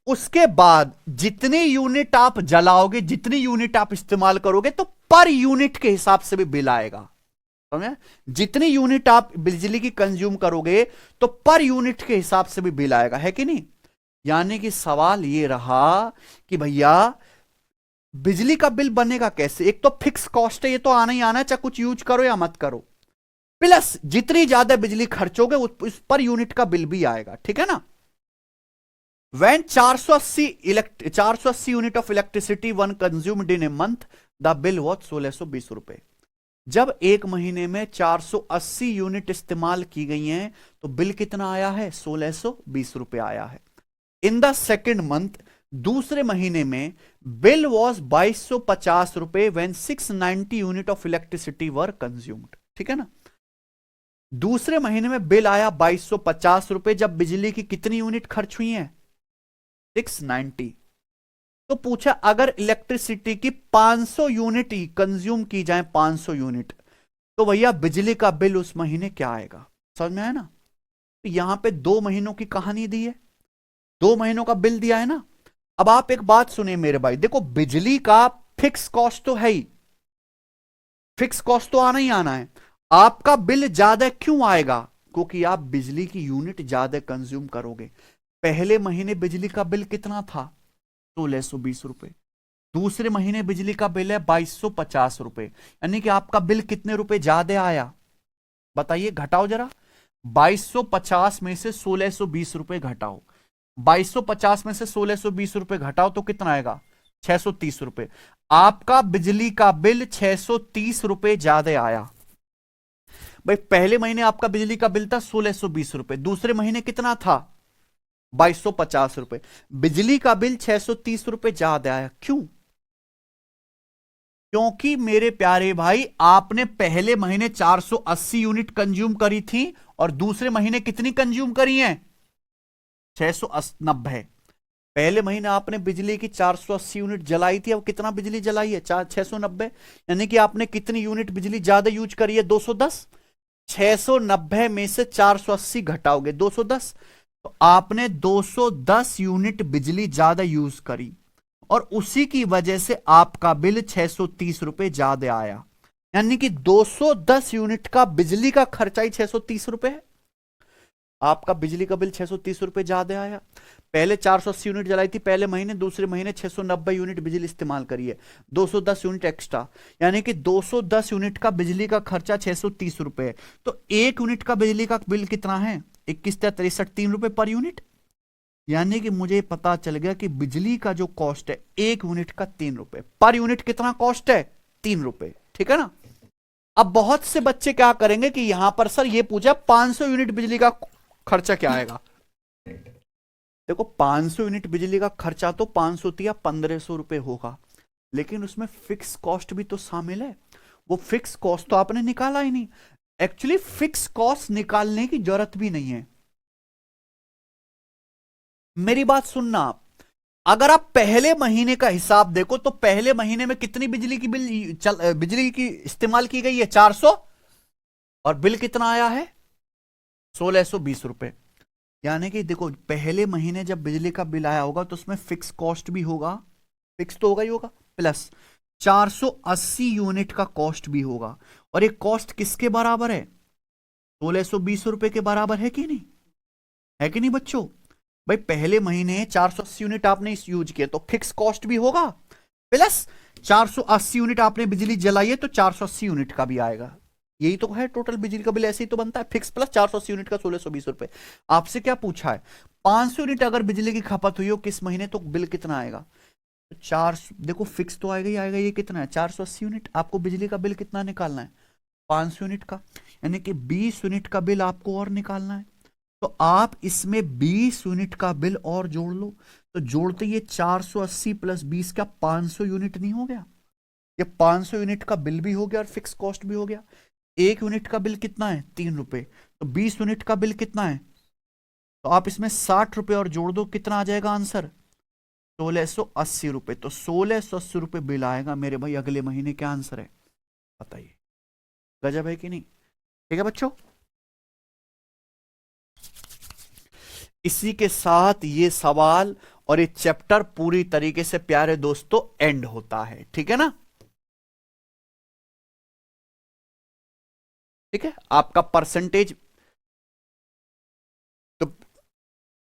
उसके बाद जितनी यूनिट आप जलाओगे, जितनी यूनिट आप इस्तेमाल करोगे, तो पर यूनिट के हिसाब से भी बिल आएगा। समझे? जितनी यूनिट आप बिजली की कंज्यूम करोगे तो पर यूनिट के हिसाब से भी बिल आएगा, है कि नहीं? यानी कि सवाल ये रहा कि भैया बिजली का बिल बनेगा कैसे? एक तो फिक्स कॉस्ट है, ये तो आना ही आना है, चाहे कुछ यूज करो या मत करो। प्लस जितनी ज्यादा बिजली खर्चोगे उस पर यूनिट का बिल भी आएगा। ठीक है ना? When 480 unit of electricity one consumed in a month, the bill was 1620 रुपए। जब एक महीने में 480 यूनिट इस्तेमाल की गई हैं तो बिल कितना आया है? 1620 रुपए आया है। इन द सेकेंड मंथ, दूसरे महीने में बिल वॉज 2250 रुपए when 690 unit of electricity were consumed. ठीक है ना? दूसरे महीने में बिल आया 2250 रुपए जब बिजली की कितनी यूनिट खर्च हुई है? 690। तो पूछा अगर इलेक्ट्रिसिटी की 500 यूनिट ही कंज्यूम की जाए, 500 यूनिट, तो भैया बिजली का बिल उस महीने क्या आएगा? समझ में आया ना? तो यहां पे 2 महीनों की कहानी दी है, 2 महीनों का बिल दिया है ना। अब आप एक बात सुनिए मेरे भाई, देखो बिजली का फिक्स कॉस्ट तो है ही, फिक्स कॉस्ट तो आना ही आना है। आपका बिल ज्यादा क्यों आएगा? क्योंकि आप बिजली की यूनिट ज्यादा कंज्यूम करोगे। पहले महीने बिजली का बिल कितना था? 1620 रुपए। दूसरे महीने बिजली का बिल है 2250 रुपए, यानी कि आपका बिल कितने रुपए ज्यादा आया? बताइए, घटाओ जरा। 2250 में से 1620 रुपए घटाओ। 2250 में से 1620 रुपए घटाओ तो कितना आएगा? 630 रुपए। आपका बिजली का बिल 630 रुपए ज्यादा आया। भाई पहले महीने आपका बिजली का बिल था 1620 रुपए, दूसरे महीने कितना था? 2250 रुपए। बिजली का बिल 630 रुपए ज्यादा आया, क्यों? क्योंकि मेरे प्यारे भाई, आपने पहले महीने 480 यूनिट कंज्यूम करी थी और दूसरे महीने कितनी कंज्यूम करी है? 690। पहले महीने आपने बिजली की 480 यूनिट जलाई थी, अब कितना बिजली जलाई है? 690। यानी कि आपने कितनी यूनिट बिजली ज्यादा यूज करी है? 210। 690 में से 480 घटाओगे 210, तो आपने 210 यूनिट बिजली ज्यादा यूज करी और उसी की वजह से आपका बिल 630 रुपए ज्यादा आया। यानी कि 210 यूनिट का बिजली का खर्चा ही 630 रुपए है। आपका बिजली का बिल 630 रुपए ज्यादा आया। पहले 480 यूनिट जलाई थी पहले महीने, दूसरे महीने 690 यूनिट बिजली इस्तेमाल करी है, 210 यूनिट एक्स्ट्रा। यानी कि 210 यूनिट का बिजली का खर्चा 630 रुपए है। तो एक यूनिट का बिजली का बिल कितना है? 21 63 3 रुपए पर यूनिट। यानी कि मुझे पता चल गया कि बिजली का जो कॉस्ट है एक यूनिट का 3 रुपए पर यूनिट। कितना कॉस्ट है? 3 रुपए। ठीक है ना? अब बहुत से बच्चे क्या करेंगे कि यहां पर सर ये पूछा 500 यूनिट बिजली का खर्चा क्या आएगा। देखो 500 यूनिट बिजली का खर्चा तो 500 या 1500 रुपए होगा, लेकिन उसमें फिक्स कॉस्ट भी तो शामिल है। वो फिक्स कॉस्ट तो आपने निकाला ही नहीं। एक्चुअली फिक्स कॉस्ट निकालने की जरूरत भी नहीं है। मेरी बात सुनना आप, अगर आप पहले महीने का हिसाब देखो तो पहले महीने में कितनी बिजली की इस्तेमाल की गई है? 400। और बिल कितना आया है? 1620 रुपए। यानी कि देखो पहले महीने जब बिजली का बिल आया होगा तो उसमें फिक्स कॉस्ट भी होगा, फिक्स तो होगा ही होगा, प्लस 480 यूनिट का कॉस्ट भी होगा। और ये कॉस्ट किसके बराबर है? 1620 रुपए के बराबर है कि नहीं? है कि नहीं बच्चों? भाई पहले महीने 480 यूनिट आपने इस यूज किया तो फिक्स कॉस्ट भी होगा, प्लस 480 यूनिट आपने बिजली जलाई है तो 480 यूनिट का भी आएगा। यही तो है टोटल बिजली का बिल, ऐसे ही तो बनता है, फिक्स प्लस 480 यूनिट का 1620 रुपए। आपसे क्या पूछा है? 500 यूनिट अगर बिजली की खपत हुई हो किस महीने तो बिल कितना आएगा? तो चार, देखो फिक्स तो आएगा ही आएगा। ये कितना है? 480 यूनिट। आपको बिजली का बिल कितना निकालना है? 500 यूनिट का, यानी कि 20 यूनिट का बिल आपको और निकालना है। तो आप इसमें 20 यूनिट का बिल और जोड़ लो। तो जोड़ते ये 480 प्लस 20 का 500 यूनिट नहीं हो गया? ये 500 यूनिट का बिल भी हो गया और फिक्स कॉस्ट भी हो गया। एक यूनिट का बिल कितना है? 3 रुपए। तो 20 यूनिट का बिल कितना है? तो आप इसमें 60 रुपए और जोड़ दो, कितना आ जाएगा आंसर? 1680 रुपए। तो 1680 रुपए बिल आएगा मेरे भाई अगले महीने। क्या आंसर है बताइए? गजब है कि नहीं? ठीक है बच्चों, इसी के साथ ये सवाल और ये चैप्टर पूरी तरीके से प्यारे दोस्तों एंड होता है। ठीक है ना? ठीक है, आपका परसेंटेज तो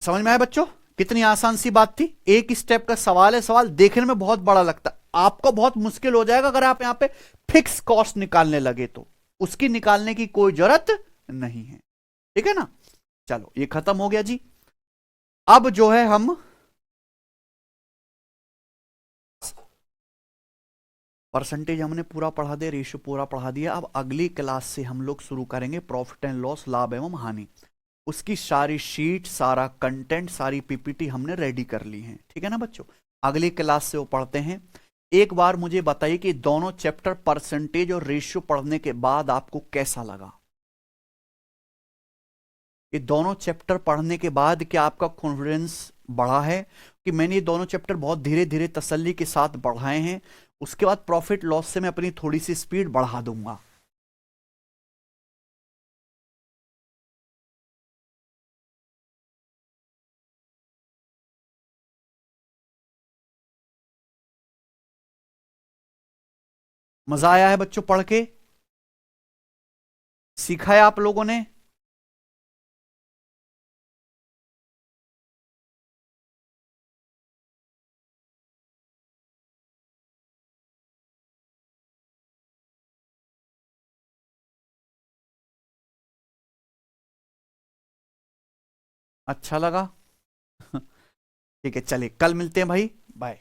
समझ में आया बच्चों? कितनी आसान सी बात थी, एक स्टेप का सवाल है। सवाल देखने में बहुत बड़ा लगता है, आपको बहुत मुश्किल हो जाएगा अगर आप यहां पे फिक्स कॉस्ट निकालने लगे तो। उसकी निकालने की कोई जरूरत नहीं है। ठीक है ना? चलो ये खत्म हो गया जी। अब जो है हम परसेंटेज हमने पूरा पढ़ा दिया, रेशियो पूरा पढ़ा दिया। अब अगली क्लास से हम लोग शुरू करेंगे प्रॉफिट एंड लॉस, लाभ एवं हानि। उसकी सारी शीट, सारा कंटेंट, सारी पीपीटी हमने रेडी कर ली है। ठीक है ना बच्चों? अगली क्लास से वो पढ़ते हैं। एक बार मुझे बताइए कि दोनों चैप्टर परसेंटेज और रेशियो पढ़ने के बाद आपको कैसा लगा? ये दोनों चैप्टर पढ़ने के बाद क्या आपका कॉन्फिडेंस बढ़ा है? कि मैंने ये दोनों चैप्टर बहुत धीरे धीरे तसल्ली के साथ बढ़ाए हैं, उसके बाद प्रॉफिट लॉस से मैं अपनी थोड़ी सी स्पीड बढ़ा दूंगा। मजा आया है बच्चों पढ़ के? सीखा है आप लोगों ने? अच्छा लगा? ठीक है, चलिए कल मिलते हैं भाई, बाय।